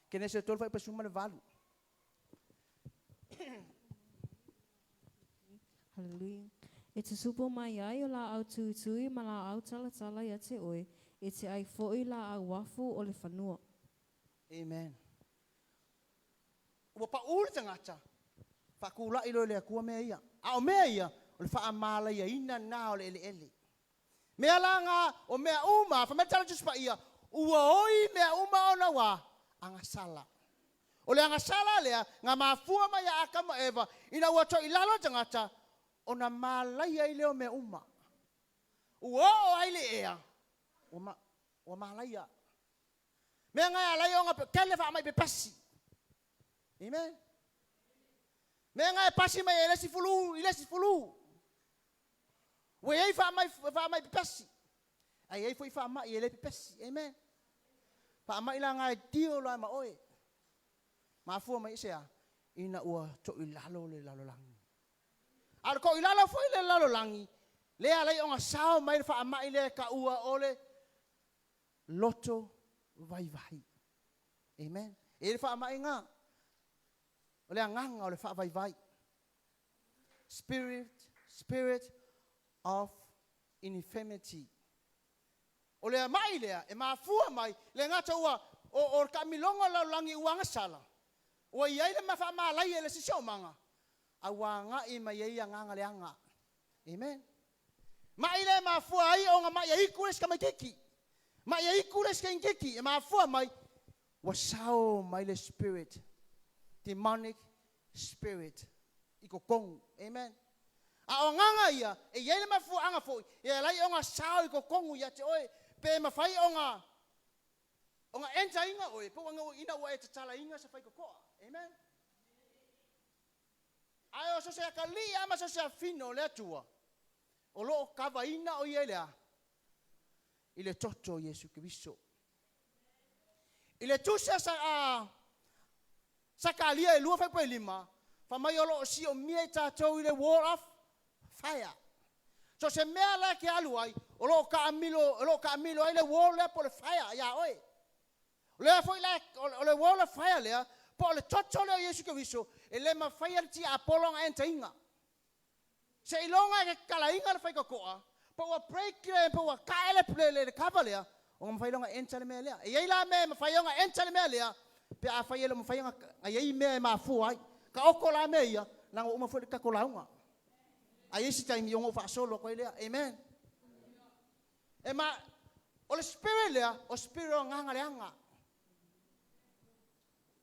Kene se tolon fa upa sumar valu. Hallelujah. E te supo mai ai o la au tui ma la au tala ia te oe. E te ai foi la au wafu o le whanua. Amen. Ua pa ule tangata. Whakula ilo le kua mea ia. A o mea ia, o le whaamala ia ina nā o le ele. Mea langa o mea uma, whametala tuspa ia, ua oi mea uma o na wā, anga sala. O le anga sala lea, ngā mafua mai a akama eva, ina ua to ilalo tangata, o na malai ai leo mea uma. Ua o ai le ea, o malai a. Mea ngai alai o ngā kele wha mai pe pasi. Amen. Mea ngai pasi mai ilesi fulu. Ua ei wha mai pe pasi. Ai ei fui wha mai ele pe pasi. Amen. Wha mai la ngai dio la ma oe. Mafua mai sea, ina ua to ilalo le lalo langi. Ala ko ilalo foi le lalo langi, le alai onga sao mai wha mai le ka ua ole, loto vai. Amen. E le wha mai ngā, o le anganga o le wha vai. Spirit of infirmity. O le mai lea, e mafua mai, le ngata ua, o ka milonga lalo langi uanga sala. O iai le mafa malai ele si manga. A wanga I mai ia nganga le anga. Amen. Mai le mafua ai o nga mai ai kules ka mai kiki. Mai ai kules ka kiki e mafua mai wa sao mai le spirit. Demonic spirit. Iko kong. Amen. A o nganga ia e iai le mafua anga foi. E lai o nga sao iko kongu ia te oe pe mafai o nga enta inga oe po nga ina wa e tatala inga sa fai kokoa. Amen. Ai o so se kali ama so se fino le tua. O lo kava ina o yelea. Ile toto Yesu Kristo. Ile tusa sa kalia e lua fai po lima. Fa mai o lo si o mie tatou ile wall of fire. So se mea la ke aluai o lo ka amilo ile wall le po le fire ya oi. Le foi la o le wall of fire le po le toto le Yesu Kristo e le mafai ti apolonga enta inga. Se ilonga ke kala inga le fai kokoa, po wa break le po wa kaele le kavalea, o mafai longa enta le mea. E la me mafai longa enta le mea, pe a fai le mafai longa ai me ma fu ai. Ka oko la me ia, na o mafai ka kola unga. Ai isi time yo fa solo ko ile. Amen. E ma o le spirit le, o spirit nganga le anga.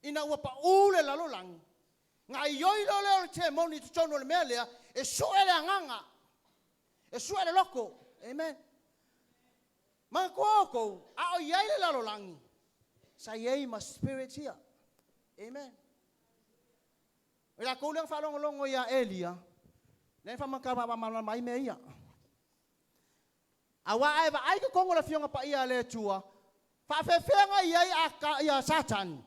Ina ua pa ule lalo langi. Nga ioi lo leo te moni tu tono le mea lea, e sue le anganga. E sue le loko. Amen. Mga koko, a o iei le lalo langi. Sa iei ma spirit here. Amen. Ila kou leang whalongolongo ia Elia, len whamakama mai mea ia. Awa aiva aika kongo la fionga pa ia le tua, whawhewhenga iei a ia Satan.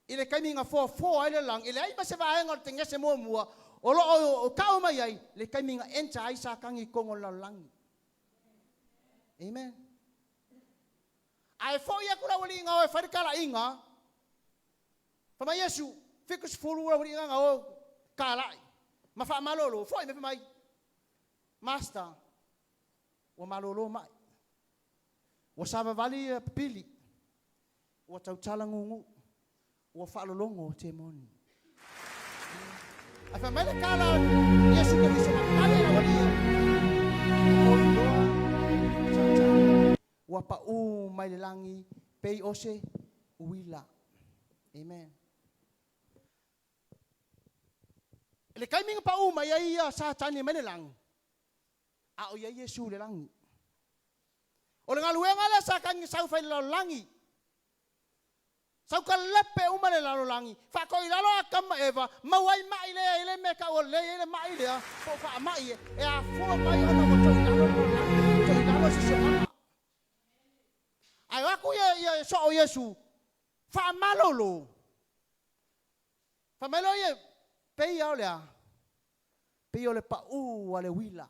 Ile kaiminga fo ai le lang ile ai ma se vaenga te ngese mo mua o lo o kau mai ai le kaiminga enta ai sa kangi kongo la lang. Amen. Ai fo ia kula wali nga o fa kala inga. Fa mai Yesu fikus fulu wali nga o kala. Ma fa malolo fo me mai. Master o malolo mai. O sava vali pili. O tau talangungu. O whaalolongo te moni. A wha mai kala Yesu Kristo kale na wali. Wa pa u mai le langi pei ose uila. Amen. Le kai minga pa u mai ia Satan mai le langi. A o ia Yesu le langi. O le ngaluenga le sa kangi sau fai le langi. Sau ka lepe uma le lalo langi. Fa ko ilalo akama eva. Mawai mai le meka o le mai le. Po fa mai e a fo mai ona mo to ilalo. To ilalo si soma. Ai aku ye so o Yesu. Fa malolo. Fa malo ye pe ia le. Pe yo le pa u ale wila.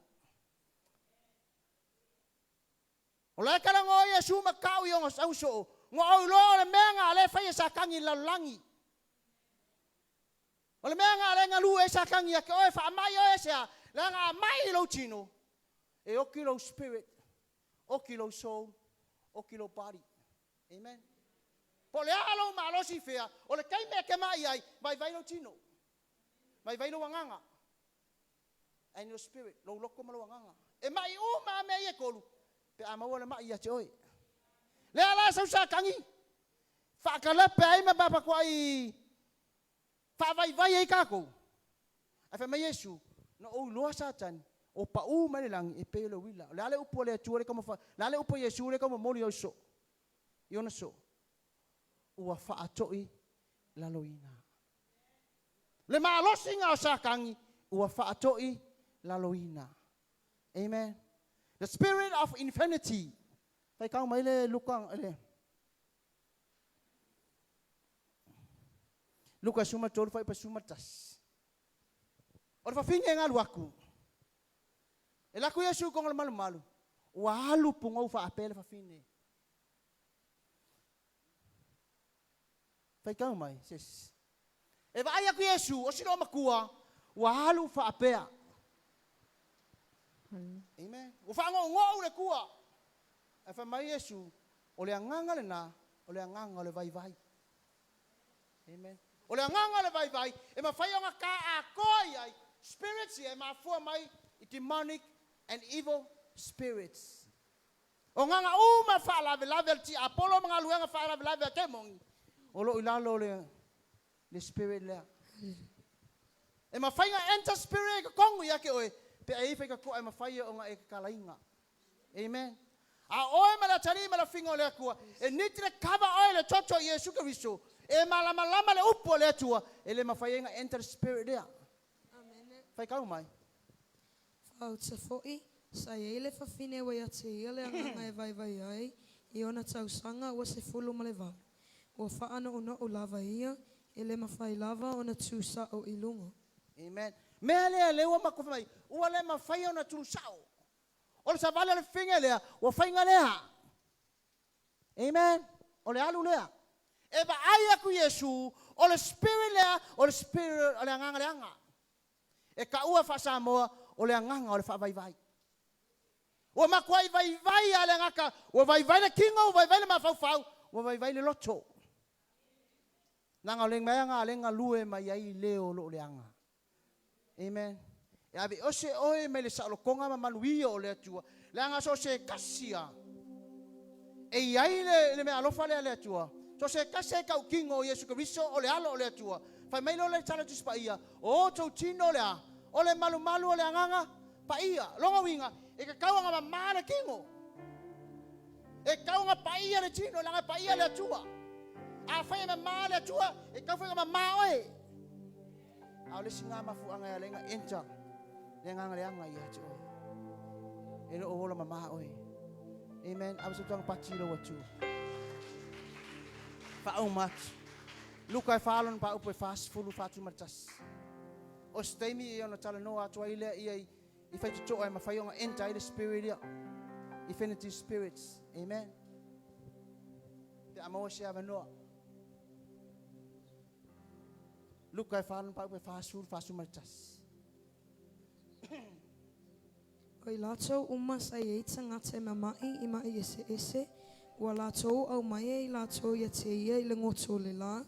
O le kala ngo Yesu makau yo ngos so. Ngo au lo le menga le fai sa kangi la langi. O le menga le ngalu e sa kangi ke o fa mai o esa la nga mai lo chino. E o kilo spirit, o kilo soul, o kilo body. Amen. Po le alo ma lo si fea, o le kai me ke mai ai vai lo chino. Mai vai lo wanganga. Ai no spirit, lo loko ma lo wanganga. E mai uma me ye kolu. Pe ama wala ma ia te oi. Le ala sa sa kangi. Fa kala pe ai ma baba ko ai. Fa vai ai kako. Afa mai Yesu, no o lo Satan. O pa u ma le lang e pe lo wila. Le ale upo le tu le como fa. Le ale upo Yesu le como moli o so. Iona so. Ua fa atoi la loina. Le ma lo singa o sa kangi. Ua fa atoi la loina. Amen. The spirit of infinity. Fai kau mai le lukang ele. Luka suma tolu fai pa suma tas. Ora fa finge ngalu aku. E laku Yesu kong malu-malu. Wa halu pungau fa apele fa fine. Fai kau mai, sis. E vai aku Yesu, o sino makua, wa halu fa apea. Amen. O fa ngo le kua. E fa mai Yesu, o le anganga le na, o le anganga le vai. Amen. O le anganga le vai, e ma fai nga ka a koi ai, spirits e ma fua mai, demonic and evil spirits. O nganga uma fa lave ti Apollo mga luenga fa lave ke mongi. O lo ilalo le spirit le. E ma fai nga enter spirit ka kongu ya ke oe. Pe ai fa ka ko e ma fai o nga e kalainga. Amen. A oe ma la tari ma la fingo le kua. E nitre kava oe le chocho Yesu Kristo. E ma lama le upo le tua. E le ma fai nga enter spirit le. Amen. Fai kau mai. Au te fo'i, sa ele fa fine wa ya te ele anga e vai ai, I ona tau sanga wa se fulu ma le vau. Wa fa ana ona o lava ia, ele ma fai lava ona tu sa o ilungo. Amen. Mea lea lewa makofa mai, ua le ma fai ona tu sao. O le sa vale le finga lea, wa fai nga lea. Amen. O le alu lea. E ba ai aku Yesu, o le spirit lea, o le spirit o le anganga leanga. E ka ua fa Samoa, o le anganga o le fa vai. O makwai vai ale ngaka, o vai le kingo, o vai le mafau, o vai le loto. Nanga o le nganga, le ngalue mai ai leo lo le anga. Amen. E abi ose oe me le salo konga ma manuia o le atua. Le anga so se kasia. E iai le me alofa le atua. So se kasia ka kingo Yesu Kristo o le alo o le atua. Fai mai lo le tala tuspa ia. O tau tino le a. O le malu o le anganga. Pa ia. Longa winga. E ka kaua nga ma le kingo. E kaua nga pa ia le tino. Langa pa ia le atua. A fai ma le atua. E kaua nga ma oe. Au le singa mafu anga ya lenga enta. Lenga nga leanga ia tu. E lo ola mama oe. Amen. Au se tuang pati lo watu. Fa au mat. Luka e falon pa upo e fast fulu fatu matas. O stemi e ona tala no atu ile ia I fai to ai mafai nga enta ile spirit ia. Infinity spirits. Amen. Te amo se avanoa. Luka e falon pa upo e fast matas. Oi lato uma sa yeitsa ngate mamai I mai ese. Ua lato au mai I lato ia te ia I le ngoto le la.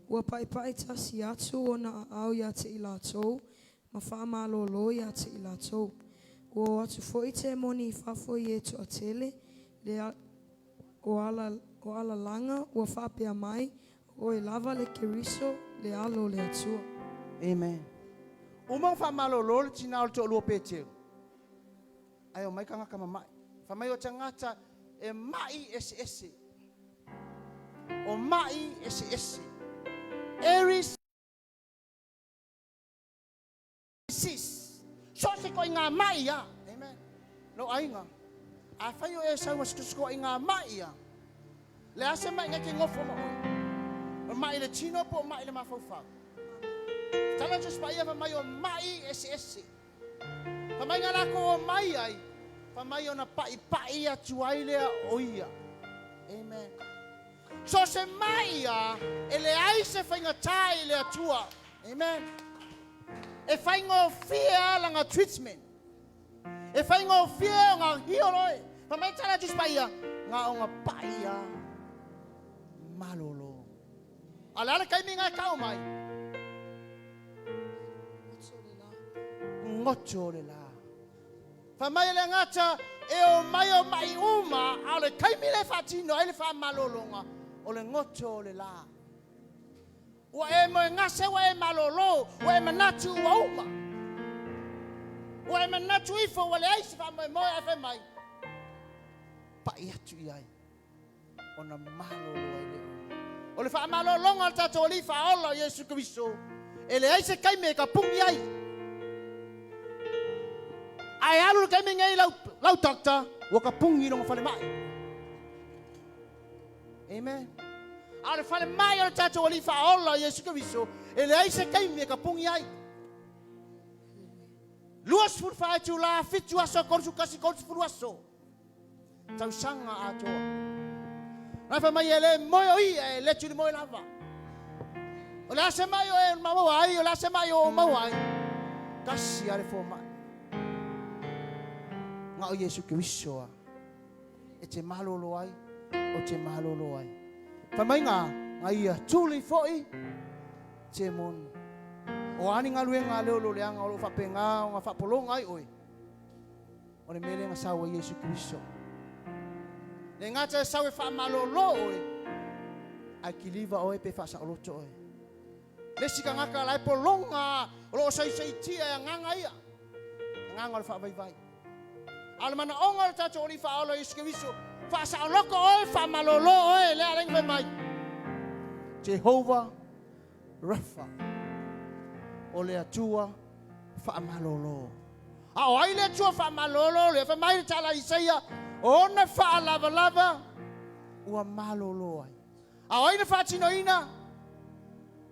Ua pai tasi atu ona au ia te I lato. Ma wha malolo ia te I lato. Ua atu foi te moni I fafo I e to atele. O ala langa ua whapea mai. O e lava le keriso le alo le atua. Amen. Uma fa malolo le tina o to lo pete. Ai o mai kanga kama mai. Fa mai o tangata e mai ese. O mai ese. Aries sis. So se ko inga mai ya. Amen. Lo ainga. A fai o e sa mas ko inga mai ya. Le ase mai ngake ngofo mo. O mai le chino po mai le mafaufa. Tala just pa ia fa mai o mai ese. Fa mai ngala ko o mai ai. Fa mai ona pai atu ai lea o ia. Amen. So se mai ia, ele ai se whainga tai le atua. Amen. E whainga fia langa treatment. E whainga fia ngā hioroi. Pa mai tala just pa ia, ngā o ngā paia malolo. Ala kai mi ngā kau mai. ngoto le la. Fa mai le ngata e o mai uma a le kaimi le fatino e le fa malolonga o le ngoto le la. Wa e mo ngase wa e malolo wa e manatu wa uma. Wa e manatu ifo wa le aisi fa mo e fa mai. Pa ia tu iai. Ona malolo e le. O le fa malolonga al tato li fa ola Yesu Kristo. E le aisi kaimi ka pungi ai. Ai alu kaimi ngai lau takta wa ka pungi longa fale mai. Amen. Al fale mai al tato li fa ola Yesu Kristo. E le aisi kaimi ka pungi ai. Luas fur fa tu la fitu aso korsu kasi korsu fur aso. Tau sanga ato. Rafa mai ele moyo i le tu moyo lava. O la se mai o e mawai, o la se mai o mawai. Kasi ale fo mai. Nga o Yesu Kristo. E te malolo ai, o te malolo ai. Fa mai nga ia tuli foi te mon. O ani nga luenga leo le anga o fa penga o nga fa polonga ai oi. O le mele nga sawa Yesu Kristo. Le ngata sawe fa malolo oi. Ai kiliva oi pe fa sa oloto oi. Le sika ngaka lai polonga lo sai tia nganga ia. Nganga le fa vai. Al mana onga tato oli fa olo Yesu Kristo. Fa sa oloko oi fa malolo oi le aleng vai mai. Jehovah Rapha. O le atua fa malolo. A o le atua fa malolo le fa mai tala Isaia. Ona fa lava ua malolo ai. A o fa tinoina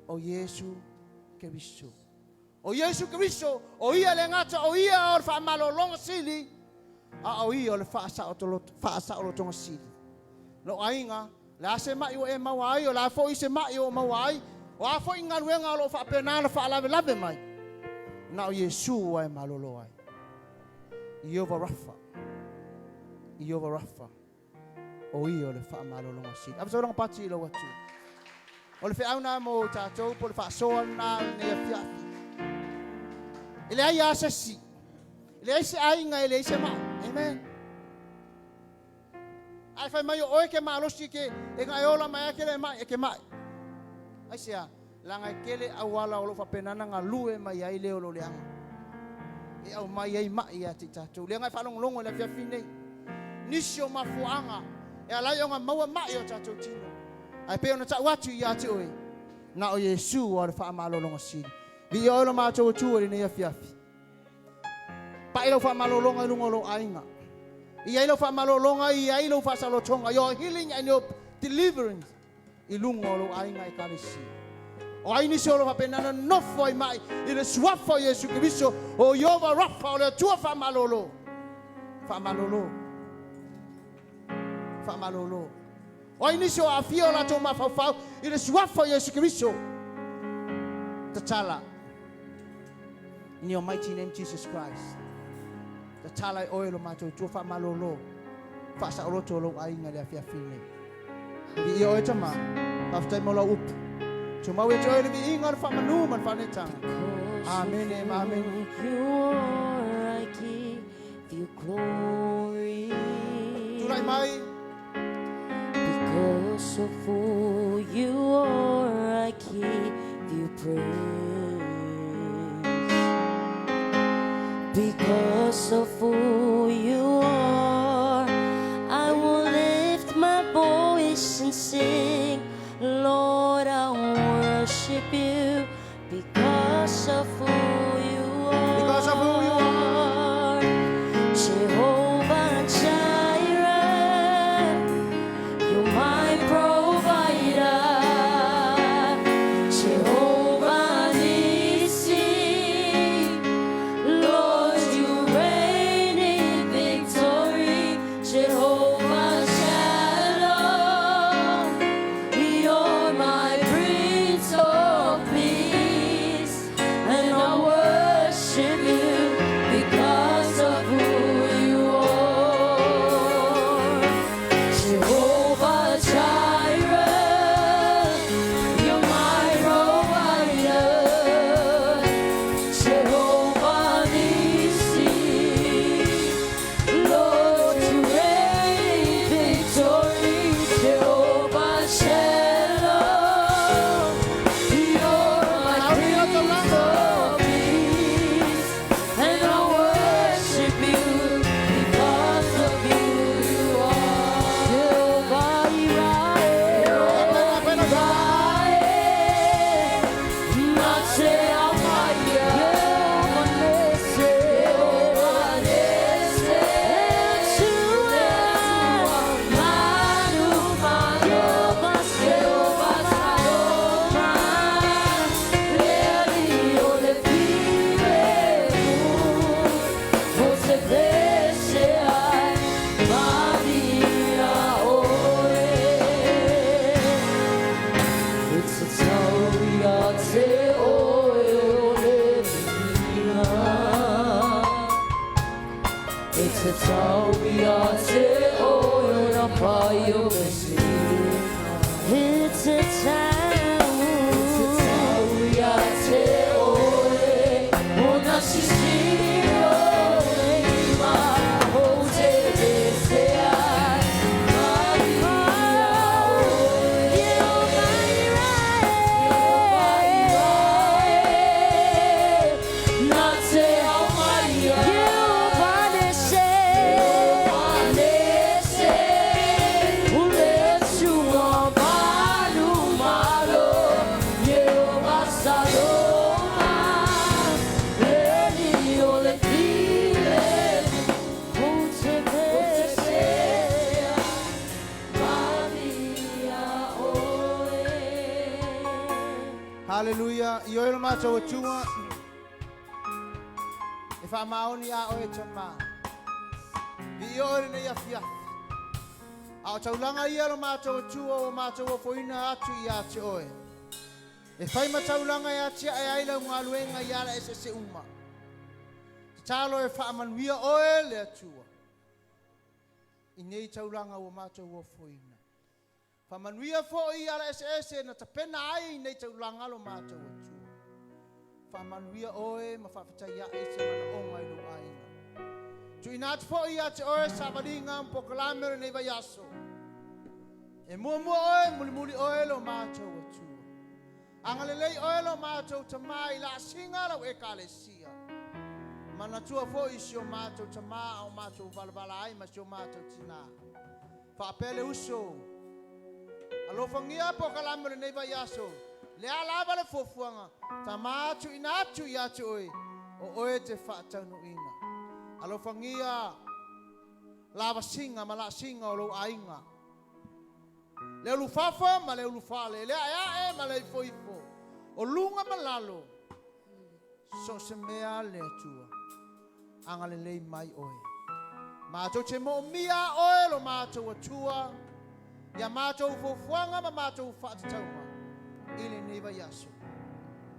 o Yesu Kristo. O Yesu Kristo o ia le ngata o ia o fa malolo sili. A o ia le fa sa o tonga sili. Lo ainga la se mai o e mawai o la fo i se mai o mawai. O a fo inga luenga lo fa penana fa lave mai. Na o Yesu ai malolo ai. Jehovah Rapha. Jehovah Rapha. O ia le fa malolo ngasi. Aba so long pati lo watu. O le fe auna mo tatou po le fa soa na ne fia. Ele ai asasi. Ele ai se ainga ele se ma. Amen. Ai fa mai o ke malosi ke e ngai ola mai ke le mai ke mai. Ai sia langa kele awala o lo fa penana nga lue mai ai le o lo leanga. E au mai ai mai ia ti tatou. Le ngai fa longo le fia fine. Nisio mafuanga. E ala yo nga maua mai o tatou tino. Ai pe ona ta watu ia te oi. Na o Yesu o le fa malolo ngasi. Vi o lo ma to tu le ne fiafi. Pa ilo fa malolo nga lungo lo ainga. Ia ilo fa malolo nga ia ilo fa salo tonga. Your healing and your deliverance. Ilungo lo ainga e kalisi. O aini se o lo fa penana no foi mai. Ile swafo Yesu Kristo o Jehovah Rapha o le tua fa malolo. Fa malolo. Fa malolo. O inisio a fio la toma fau il swafo Yesu Kristo. Tatala. In your mighty name Jesus Christ. Tatala oilo mato tu fa malolo. Fa sa oloto lo ainga le afia fine. Di o etama. After mola up. Tuma we joy le inga fa manu man fa netang. Amen. Amen. I give you glory. Tulai mai. Because of who you are, I give you praise. Because of who you are, I will lift my voice and sing, Lord, I worship you. Because of who you are. Because of who you are. Jehovah Jireh, you're my provider. Jehovah Nissi, Lord, you reign te tau ia te oe na pai o mesina. It's a tau ia te oe o na sisiro e ima o te desea. Hallelujah. Ioelo macho chunga. If I'm only a oe chama. Ioelo ne yafia. Au taulanga ielo macho chua o macho foina atu ya che oe. If I'm a taulanga ya che aila ngaluenga yala ese uma. Talo e fa man via oe le chua. Inei taulanga o macho foina. Famanuia fo I ala ese na tapena ai nei taulanga lo macho watu. Famanuia oe ma fafatai ya ese mana onga I lo ainga. Tu inat fo I ate oe sabadinga mpokalamere nei vayaso. E mua oe muli oe lo macho watu. Angalelei oe lo macho tamai la singa la ekalesia. Mana tua fo I sio macho tama au macho valvala ai ma sio macho tina. Fa uso. Alofa ngia po kalamere nei vayaso. Le alava le fofuanga. Tamatu inatu yatu oi. O oe te whaatanu ina. Alofa ngia lava singa mala singa o lo ainga. Le ulufafa ma le ulufale. Le aya ma le foifo. O lunga malalo. So se mea le tua. Angale lei mai oe. Mato te mo mia oe lo mato watua. Ya mato fofuanga ma mato whaatatauma. Ili neva yaso.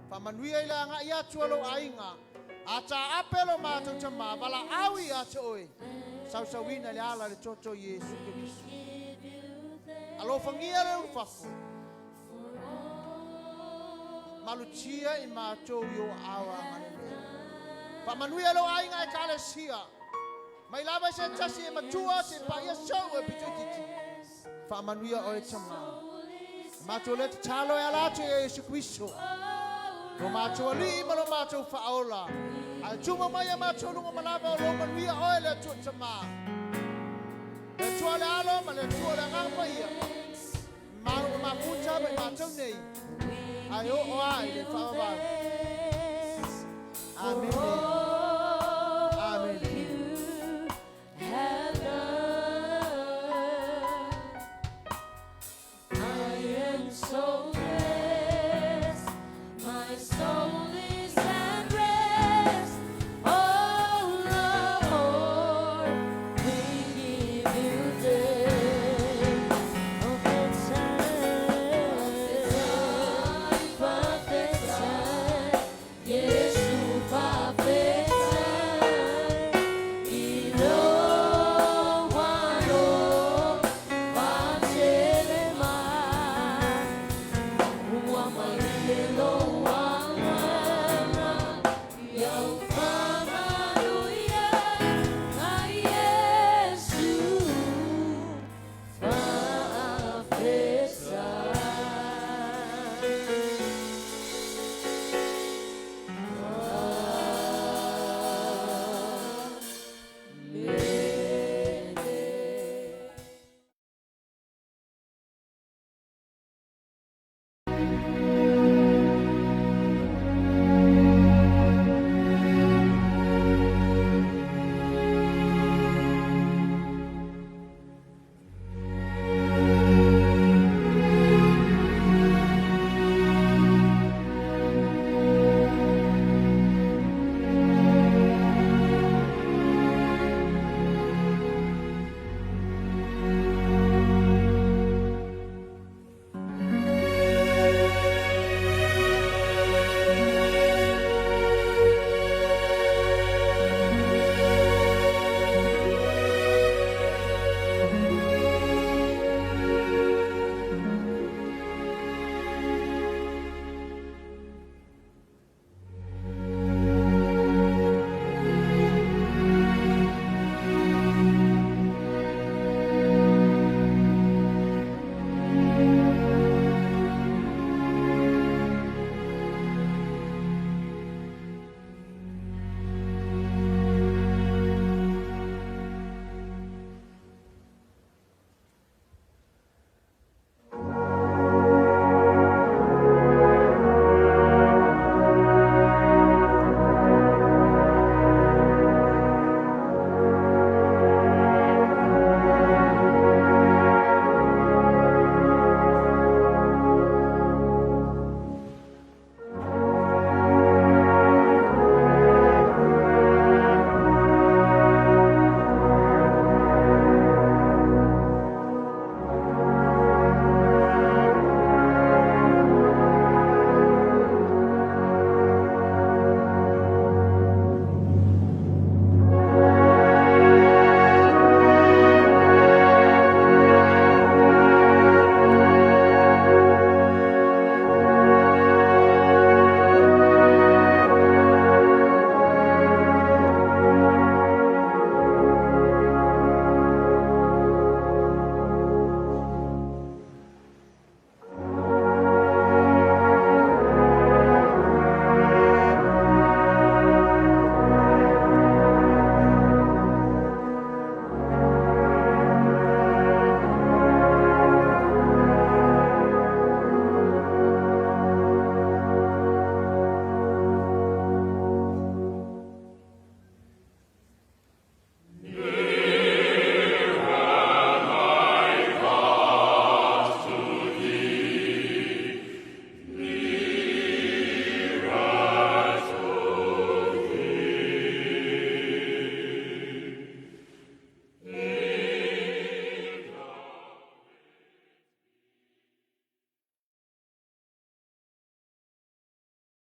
Whamanuia ila nga ia tualo ainga. Ata apelo mato tama. Wala awi ata oe. Sausawina le ala le toto Yesu Kirisu. Alofa ngia le ufafu. Malutia I mato yo awa manene. Whamanuia lo ainga e kalesia. Mai lava se tasi e matua se pa ia sau e pitotiti. Famanuia oe tama. Mato le talo e alatu e Yesu Kristo. Lo mato ali ma lo mato faola. Al tuma mai mato lunga malava lo manuia oe le tu tama. Le tua le alo ma le tua le ngapa ia. Ma puta ma mato nei. Ai o ai le faola. Amen.